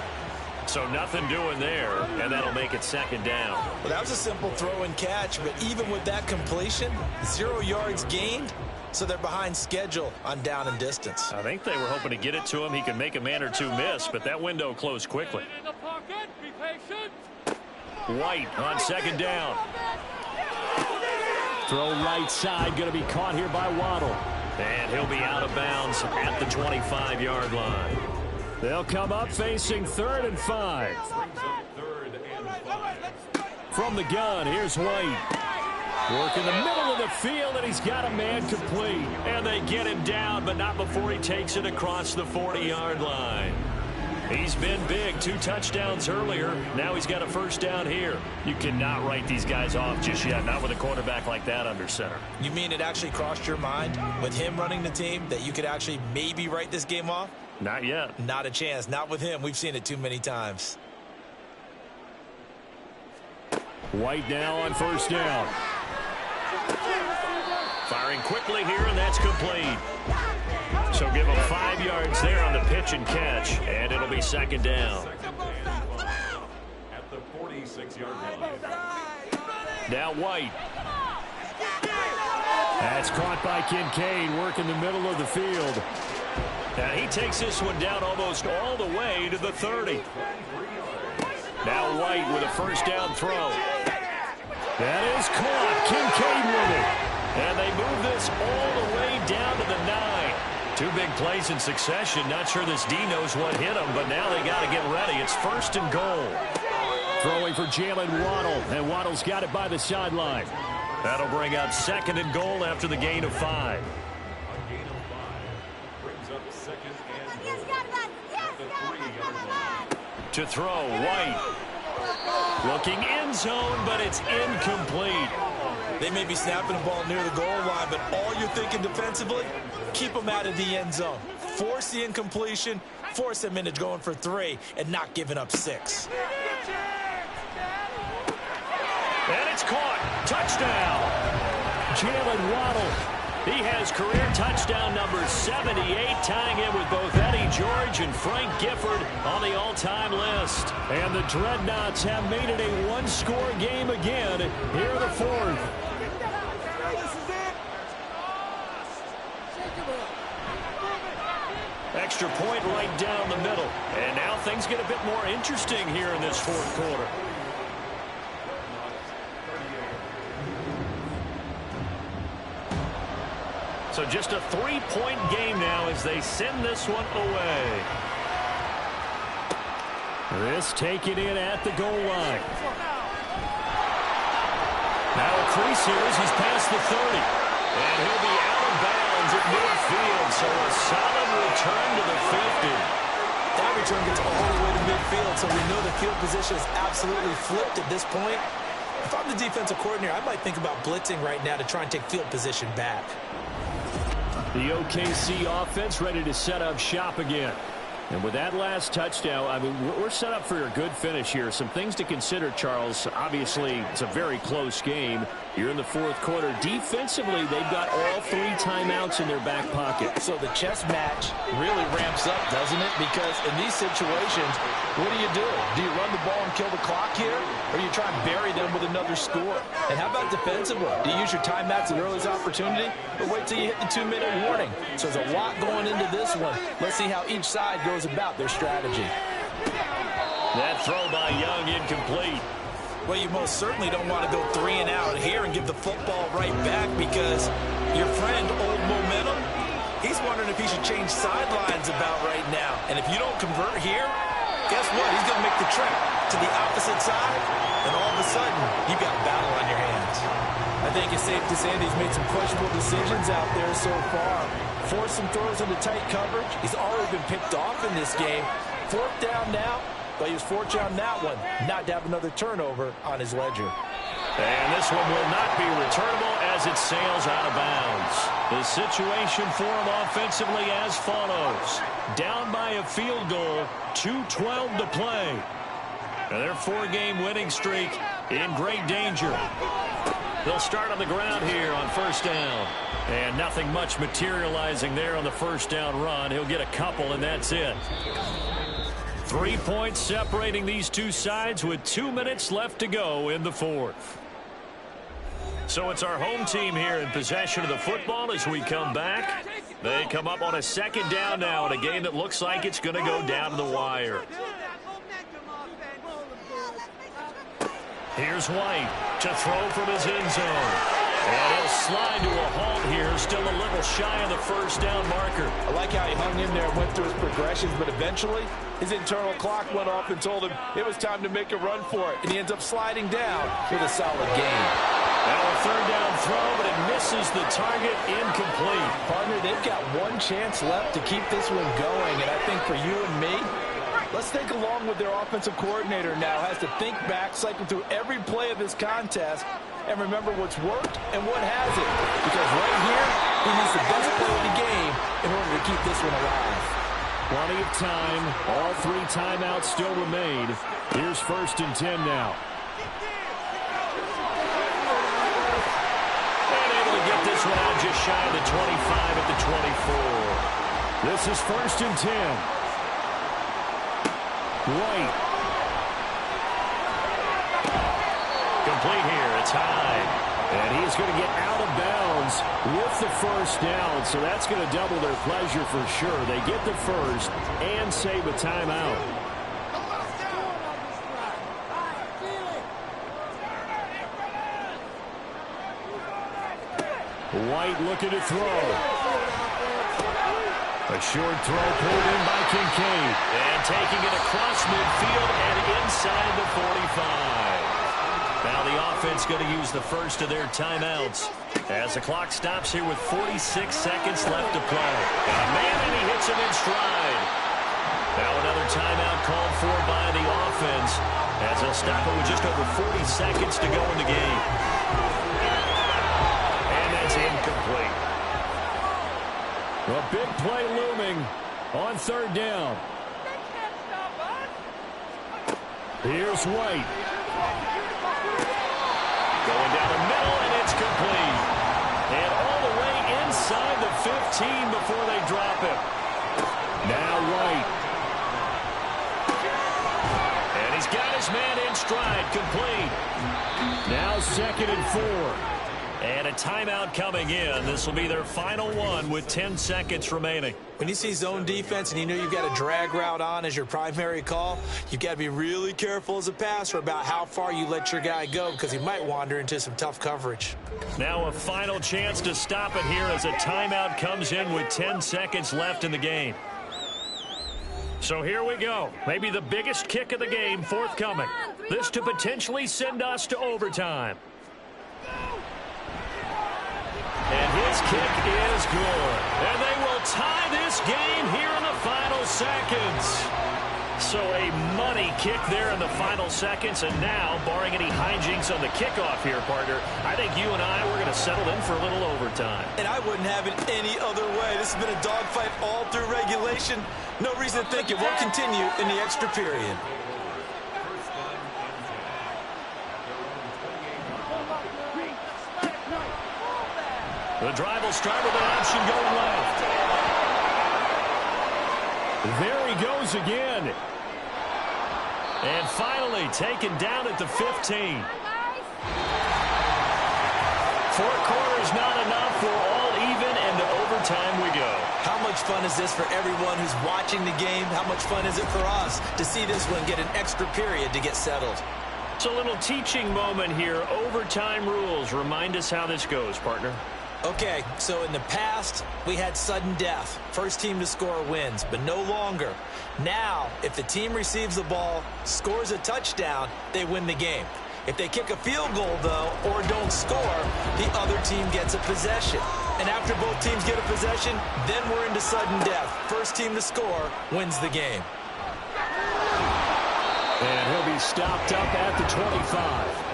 So nothing doing there, and that'll make it 2nd down. Well, that was a simple throw and catch, but even with that completion, 0 yards gained, so they're behind schedule on down and distance. I think they were hoping to get it to him. He could make a man or 2 miss, but that window closed quickly. White on 2nd down. Throw right side, going to be caught here by Waddle. And he'll be out of bounds at the 25-yard line. They'll come up facing 3rd and 5. From the gun, here's White. Work in the middle of the field, and he's got a man complete. And they get him down, but not before he takes it across the 40-yard line. He's been big. 2 touchdowns earlier. Now he's got a 1st down here. You cannot write these guys off just yet, not with a quarterback like that under center. You mean it actually crossed your mind with him running the team that you could actually maybe write this game off? Not yet. Not a chance. Not with him. We've seen it too many times. White now on 1st down. Firing quickly here, and that's complete. So give him 5 yards there on the pitch and catch, and it'll be 2nd down. At the 46-yard line. Now White. That's caught by Kincaid, working the middle of the field. And he takes this one down almost all the way to the 30. Now White with a 1st down throw. That is caught. Kincaid with it. And they move this all the way down to the 9. 2 big plays in succession. Not sure this D knows what hit him, but now they got to get ready. It's 1st and goal. Throwing for Jalen Waddle, and Waddle's got it by the sideline. That'll bring up 2nd and goal after the gain of 5. To throw, White. Looking end zone, but it's incomplete. They may be snapping the ball near the goal line, but all you're thinking defensively, keep them out of the end zone. Force the incompletion, force them into going for 3, and not giving up 6. And it's caught. Touchdown. Jalen Waddle. He has career touchdown number 78, tying in with both Eddie George and Frank Gifford on the all-time list. And the Dreadnoughts have made it a 1-score game again here in the 4th. Extra point right down the middle. And now things get a bit more interesting here in this 4th quarter. So just a 3-point game now as they send this one away. This taken in at the goal line. Now a crease here as he's past the 30. And he'll be out of bounds at midfield. So a solid return to the 50. That return gets all the way to midfield, so we know the field position is absolutely flipped at this point. If I'm the defensive coordinator, I might think about blitzing right now to try and take field position back. The OKC offense ready to set up shop again. And with that last touchdown, I mean, we're set up for a good finish here. Some things to consider, Charles. Obviously, it's a very close game. You're in the 4th quarter. Defensively, they've got all 3 timeouts in their back pocket. So the chess match really ramps up, doesn't it? Because in these situations, what do? Do you run the ball and kill the clock here? Or you try and bury them with another score? And how about defensively? Do you use your timeouts at the earliest opportunity? Or wait till you hit the 2-minute warning? So there's a lot going into this one. Let's see how each side goes about their strategy. That throw by Young incomplete. Well, you most certainly don't want to go 3 and out here and give the football right back, because your friend, Old Momentum, he should change sidelines about right now. And if you don't convert here, guess what? He's going to make the trip to the opposite side, and all of a sudden, you've got a battle on your hands. I think it's safe to say that he's made some questionable decisions out there so far. Forced some throws into tight coverage. He's already been picked off in this game. 4th down now, but he was fortunate on that one not to have another turnover on his ledger. And this one will not be returnable as it sails out of bounds. The situation for him offensively as follows. Down by a field goal, 2:12 to play. And their 4-game winning streak in great danger. They'll start on the ground here on 1st down. And nothing much materializing there on the 1st down run. He'll get a couple, and that's it. 3 points separating these two sides with 2 minutes left to go in the 4th. So it's our home team here in possession of the football as we come back. They come up on a 2nd down now in a game that looks like it's going to go down to the wire. Here's White to throw from his end zone. And he'll slide to a halt here, still a little shy of the 1st down marker. I like how he hung in there and went through his progressions, but eventually his internal clock went off and told him it was time to make a run for it, and he ends up sliding down with a solid gain. Now a 3rd down throw, but it misses the target, incomplete. Partner, they've got one chance left to keep this one going, and I think for you and me, let's think along with their offensive coordinator now, has to think back, cycle through every play of this contest, and remember what's worked and what hasn't. Because right here, he needs the best play of the game in order to keep this one alive. Plenty of time. All 3 timeouts still remain. Here's 1st and 10 now. And able to get this one out just shy of the 25 at the 24. This is 1st and 10. White. Complete here. It's high. And he's going to get out of bounds with the 1st down. So that's going to double their pleasure for sure. They get the 1st and save a timeout. White looking to throw. A short throw pulled in by Kincaid. And taking it across midfield and inside the 45. Now the offense going to use the 1st of their timeouts as the clock stops here with 46 seconds left to play. Got a man, and he hits him in stride. Now another timeout called for by the offense as they'll stop it with just over 40 seconds to go in the game. And that's incomplete. A big play looming on 3rd down. Here's White. Going down the middle, and it's complete. And all the way inside the 15 before they drop it. Now White. And he's got his man in stride, complete. Now 2nd and 4. And a timeout coming in. This will be their final one with 10 seconds remaining. When you see zone defense and you know you've got a drag route on as your primary call, you've got to be really careful as a passer about how far you let your guy go because he might wander into some tough coverage. Now a final chance to stop it here as a timeout comes in with 10 seconds left in the game. So here we go. Maybe the biggest kick of the game forthcoming. This to potentially send us to overtime. And his kick is good. And they will tie this game here in the final seconds. So a money kick there in the final seconds. And now, barring any hijinks on the kickoff here, partner, I think you and I, we're going to settle in for a little overtime. And I wouldn't have it any other way. This has been a dogfight all through regulation. No reason to think it won't continue in the extra period. The drive will start with an option going left. There he goes again. And finally taken down at the 15. 4 quarters not enough. We're all even, and to overtime we go. How much fun is this for everyone who's watching the game? How much fun is it for us to see this one get an extra period to get settled? It's a little teaching moment here. Overtime rules. Remind us how this goes, partner. Okay, so in the past, we had sudden death. First team to score wins, but no longer. Now, if the team receives the ball, scores a touchdown, they win the game. If they kick a field goal, though, or don't score, the other team gets a possession. And after both teams get a possession, then we're into sudden death. First team to score wins the game. And he'll be stopped up at the 25.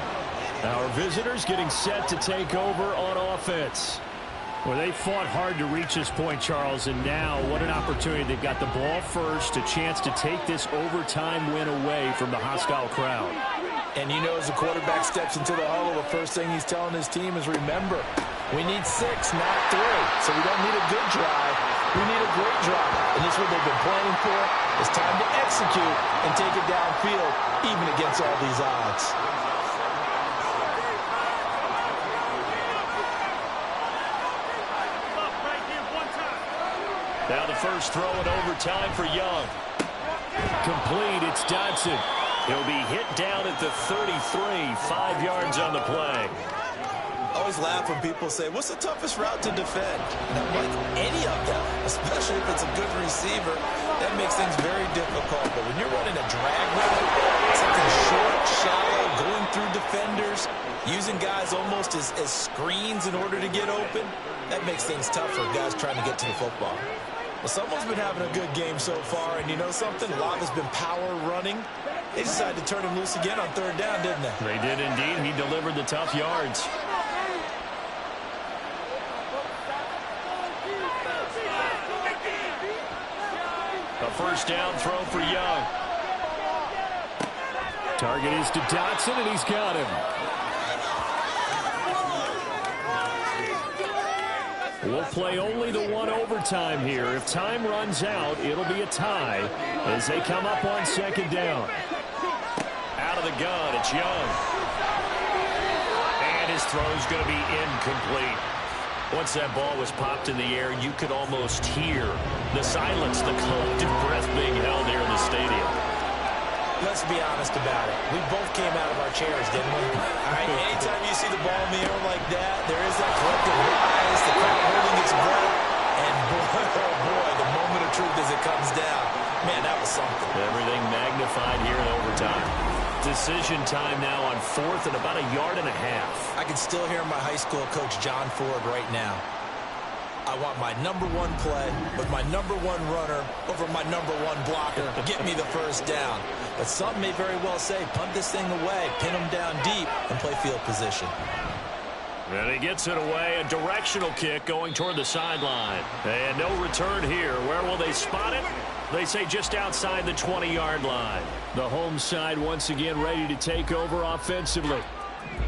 Our visitors getting set to take over on offense. Well, they fought hard to reach this point, Charles, and now what an opportunity. They've got the ball first, a chance to take this overtime win away from the hostile crowd. And you know, as the quarterback steps into the huddle, the first thing he's telling his team is, remember, we need 6, not 3. So we don't need a good drive. We need a great drive. And this is what they've been planning for. It's time to execute and take it downfield, even against all these odds. Now the first throw in overtime for Young. Complete, it's Dodson. He'll be hit down at the 33, 5 yards on the play. I always laugh when people say, what's the toughest route to defend? And I'm like, any of them, especially if it's a good receiver. That makes things very difficult. But when you're running a drag route, something short, shallow, going through defenders, using guys almost as screens in order to get open, that makes things tough for guys trying to get to the football. Well, someone's been having a good game so far, and you know something? A lot has been power running. They decided to turn him loose again on 3rd down, didn't they? They did indeed. He delivered the tough yards. A first down throw for Young. Target is to Dodson, and he's got him. We'll play only the one overtime here. If time runs out, it'll be a tie as they come up on 2nd down. Out of the gun, it's Young. And his throw's going to be incomplete. Once that ball was popped in the air, you could almost hear the silence, the collective breath being held here in the stadium. Let's be honest about it. We both came out of our chairs, didn't we? All right, anytime you see the ball in the air like that, there is that collective rise, the crowd holding its breath, and boy, oh boy, the moment of truth as it comes down. Man, that was something. Everything magnified here in overtime. Decision time now on 4th and about 1.5 yards. I can still hear my high school coach, John Ford, right now. I want my #1 play with my #1 runner over my #1 blocker. Get me the first down. But some may very well say, punt this thing away, pin them down deep, and play field position. And he gets it away. A directional kick going toward the sideline. And no return here. Where will they spot it? They say just outside the 20-yard line. The home side once again ready to take over offensively.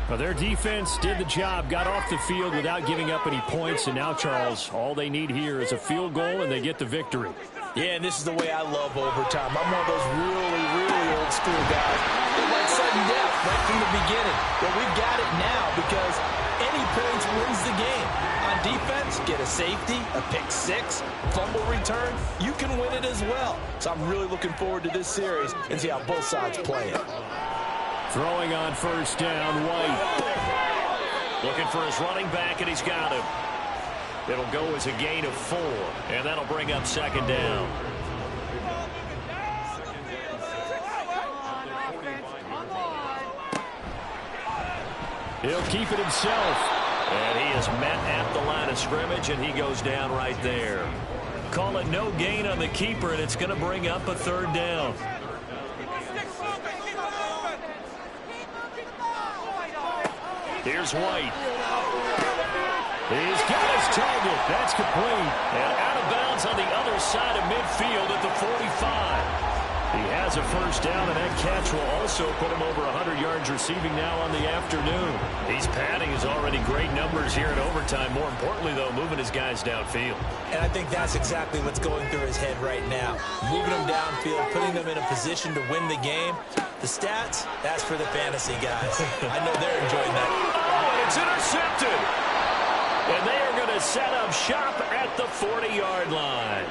Well, their defense did the job, got off the field without giving up any points. And now, Charles, all they need here is a field goal, and they get the victory. Yeah, and this is the way I love overtime. I'm one of those really, really old school guys. They like sudden death right from the beginning. Well, we've got it now because any points wins the game. On defense, get a safety, a pick 6, fumble return. You can win it as well. So I'm really looking forward to this series and see how both sides play it. Throwing on first down, White. Looking for his running back, and he's got him. It'll go as a gain of 4, and that'll bring up 2nd down. He'll keep it himself. And he is met at the line of scrimmage, and he goes down right there. Call it no gain on the keeper, and it's going to bring up a 3rd down. Here's White. He's got his target. That's complete. And out of bounds on the other side of midfield at the 45. He has a first down, and that catch will also put him over 100 yards receiving now on the afternoon. He's padding his already great numbers here in overtime. More importantly, though, moving his guys downfield. And I think that's exactly what's going through his head right now. Moving them downfield, putting them in a position to win the game. The stats, that's for the fantasy guys. I know they're enjoying that. Oh, and it's intercepted. And they are going to set up shop at the 40-yard line.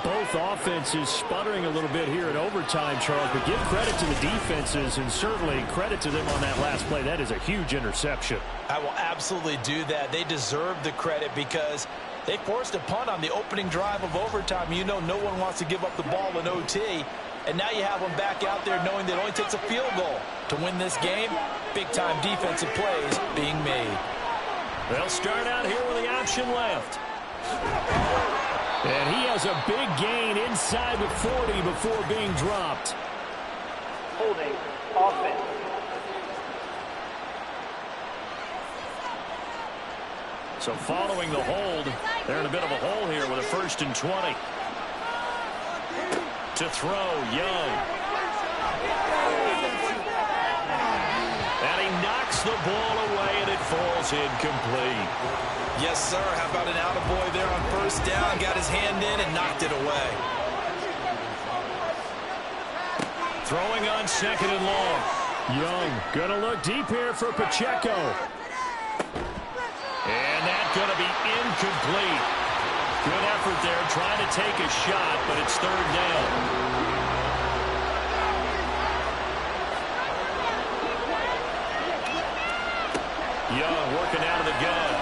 both offenses sputtering a little bit here in overtime, Charles, but give credit to the defenses and certainly credit to them on that last play. That is a huge interception. I will absolutely do that. They deserve the credit because they forced a punt on the opening drive of overtime. You know no one wants to give up the ball in OT. And now you have them back out there knowing that it only takes a field goal to win this game. Big-time defensive plays being made. They'll start out here with the option left. And he has a big gain inside the 40 before being dropped. Holding offense. So following the hold, they're in a bit of a hole here with a 1st and 20. To throw, Young. And he knocks the ball away, and it falls incomplete. Yes, sir. How about an attaboy there on 1st down? Got his hand in and knocked it away. Throwing on 2nd and long. Young going to look deep here for Pacheco. And that's going to be incomplete. Good effort there, trying to take a shot, but it's 3rd down. Young working out of the gun.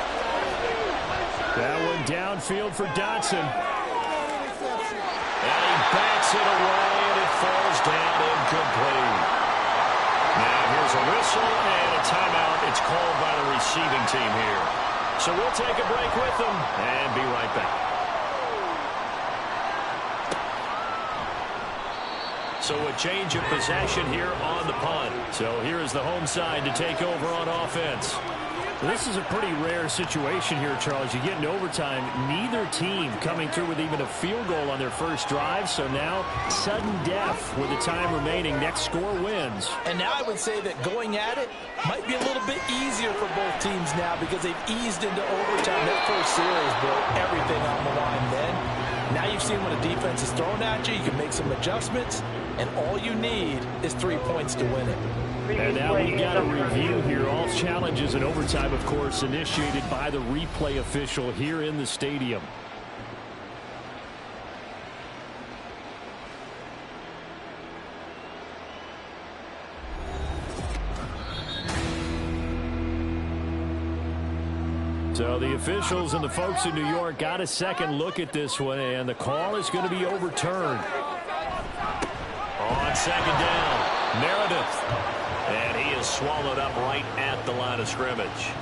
That one downfield for Dotson. And he bats it away, and it falls down incomplete. Now here's a whistle and a timeout. It's called by the receiving team here. So we'll take a break with them and be right back. So a change of possession here on the punt. So here is the home side to take over on offense. This is a pretty rare situation here, Charles. You get into overtime, neither team coming through with even a field goal on their first drive. So now, sudden death with the time remaining. Next score wins. And now I would say that going at it might be a little bit easier for both teams now because they've eased into overtime. That first series built everything on the line then. Now you've seen when a defense is thrown at you, you can make some adjustments, and all you need is 3 points to win it. And now we've got a review here. All challenges in overtime, of course, initiated by the replay official here in the stadium. So the officials and the folks in New York got a second look at this one, and the call is going to be overturned. On 2nd down, Meredith. And he is swallowed up right at the line of scrimmage.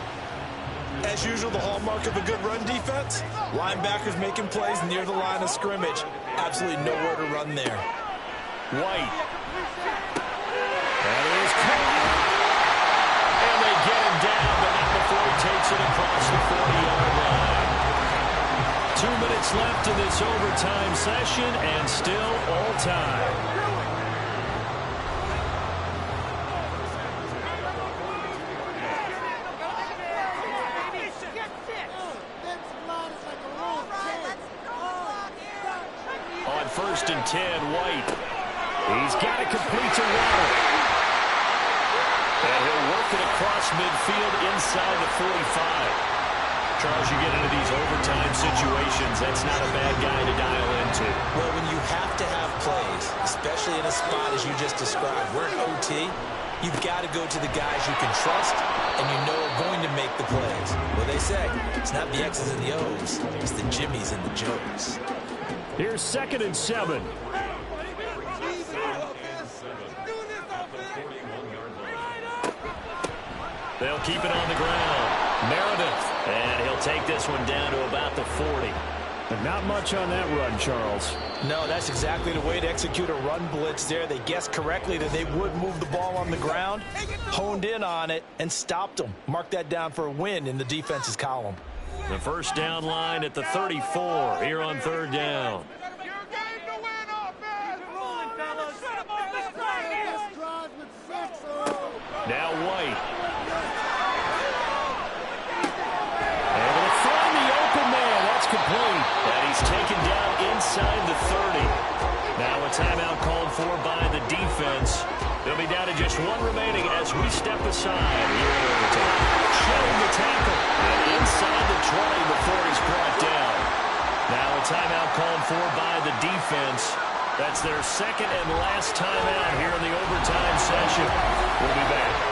As usual, the hallmark of a good run defense, linebackers making plays near the line of scrimmage. Absolutely nowhere to run there. White. That is caught. And they get him down, but not before he takes it across the 40-yard line. 2 minutes left in this overtime session, and still all time. On 1st and 10, White. He's got to complete to Waddle. And he'll work it across midfield inside the 45. Charles, you get into these overtime situations, that's not a bad guy to dial into. Well, when you have to have plays, especially in a spot as you just described, we're in OT, you've got to go to the guys you can trust and you know are going to make the plays. Well, they say, it's not the X's and the O's, it's the Jimmies and the Joes. Here's 2nd and 7. They'll keep it on the ground. Meredith. And he'll take this one down to about the 40. But not much on that run, Charles. No, that's exactly the way to execute a run blitz there. They guessed correctly that they would move the ball on the ground, honed in on it, and stopped them. Mark that down for a win in the defense's column. The 1st down line at the 34 here on 3rd down. Now White. Able to find the open man. That's complete. And he's taken down inside the 30. Now a timeout called for by the defense. They'll be down to just one remaining as we step aside here in overtime. Showing the tackle. And inside the 20 before he's brought down. Now a a timeout called for by the defense. That's their second and last timeout here in the overtime session. We'll be back.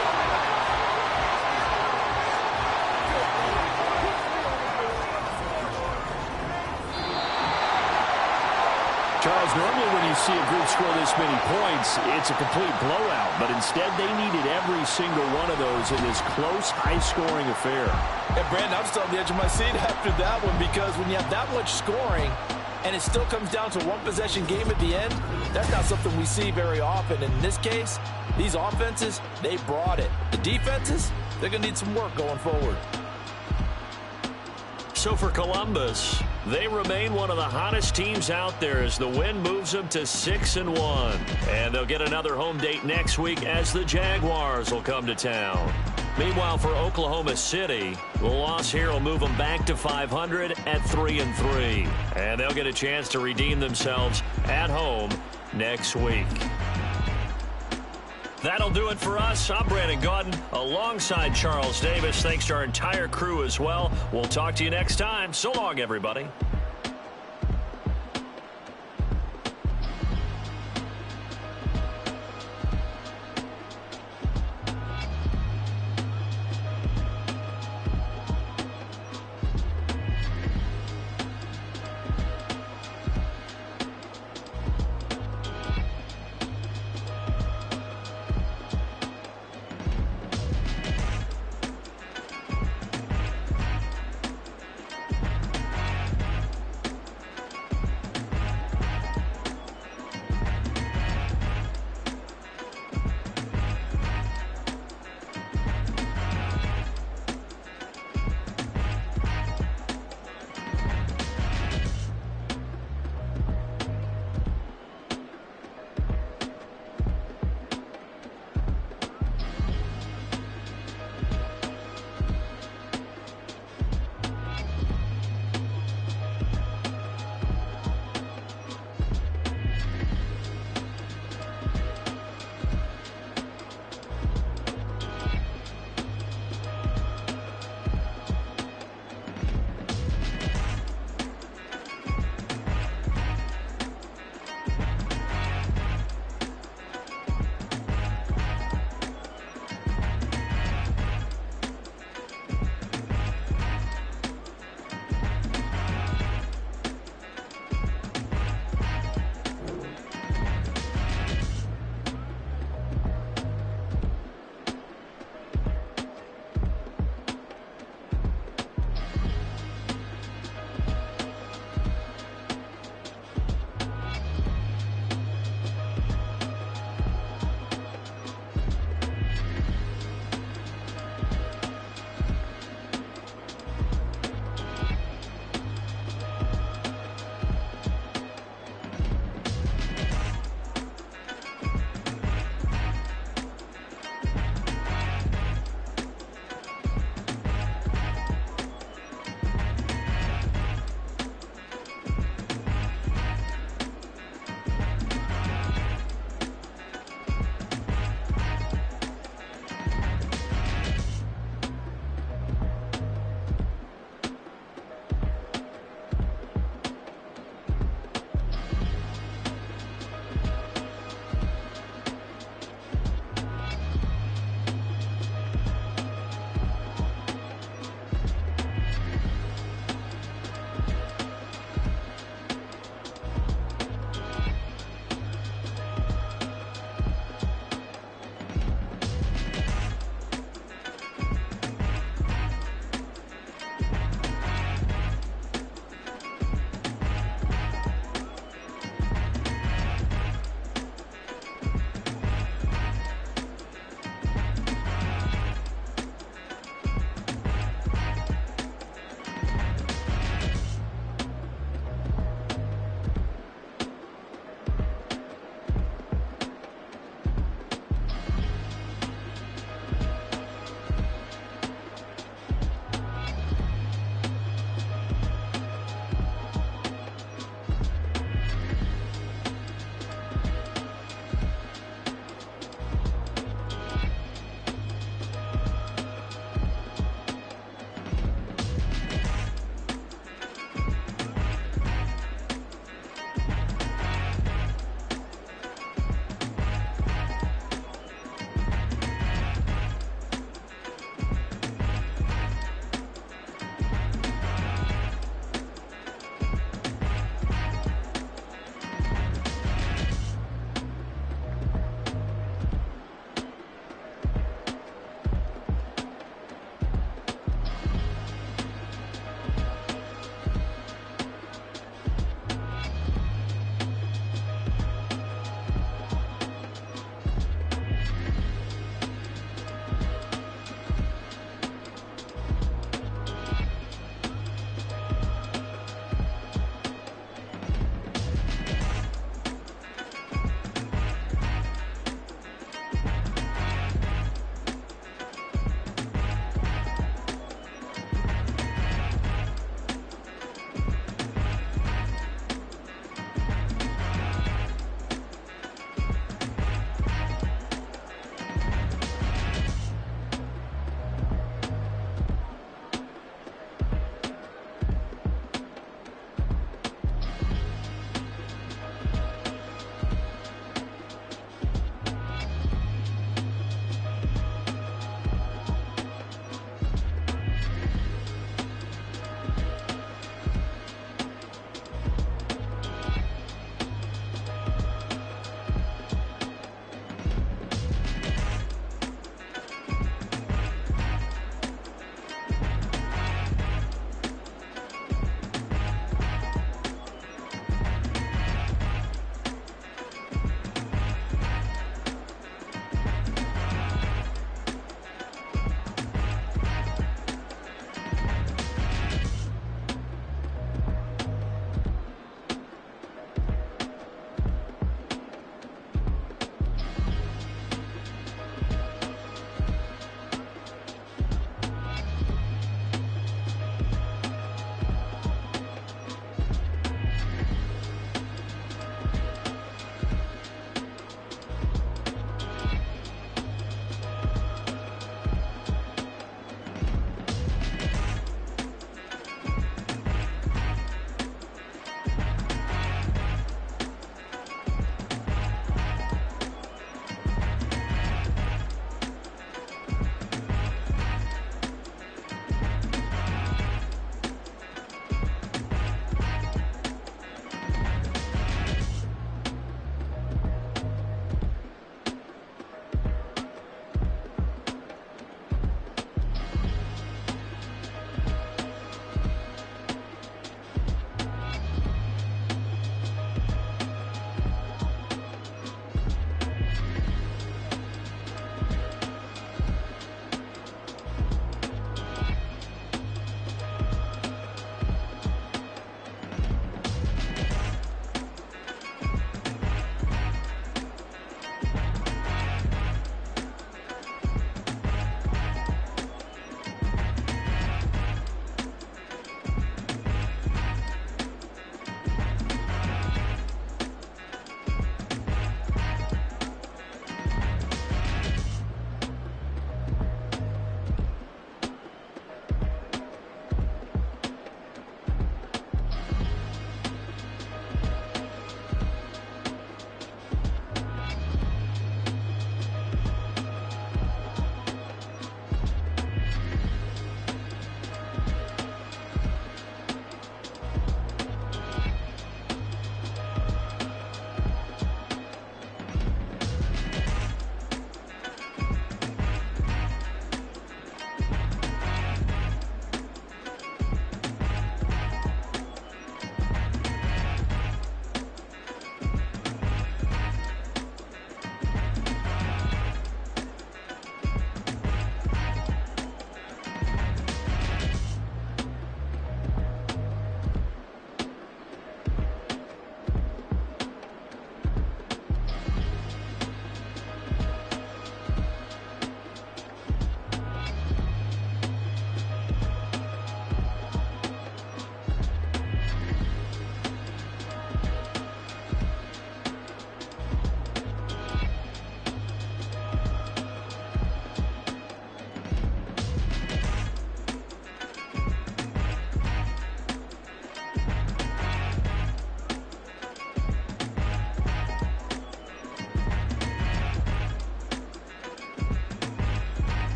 Charles, normally when you see a group score this many points, it's a complete blowout. But instead, they needed every single one of those in this close, high-scoring affair. And Brandon, I'm still on the edge of my seat after that one, because when you have that much scoring and it still comes down to one possession game at the end, that's not something we see very often. In this case, these offenses, they brought it. The defenses, they're going to need some work going forward. So for Columbus, they remain one of the hottest teams out there as the win moves them to 6-1. And they'll get another home date next week as the Jaguars will come to town. Meanwhile, for Oklahoma City, the loss here will move them back to 500 at 3-3. And they'll get a chance to redeem themselves at home next week. That'll do it for us. I'm Brandon Gaudin alongside Charles Davis. Thanks to our entire crew as well. We'll talk to you next time. So long, everybody.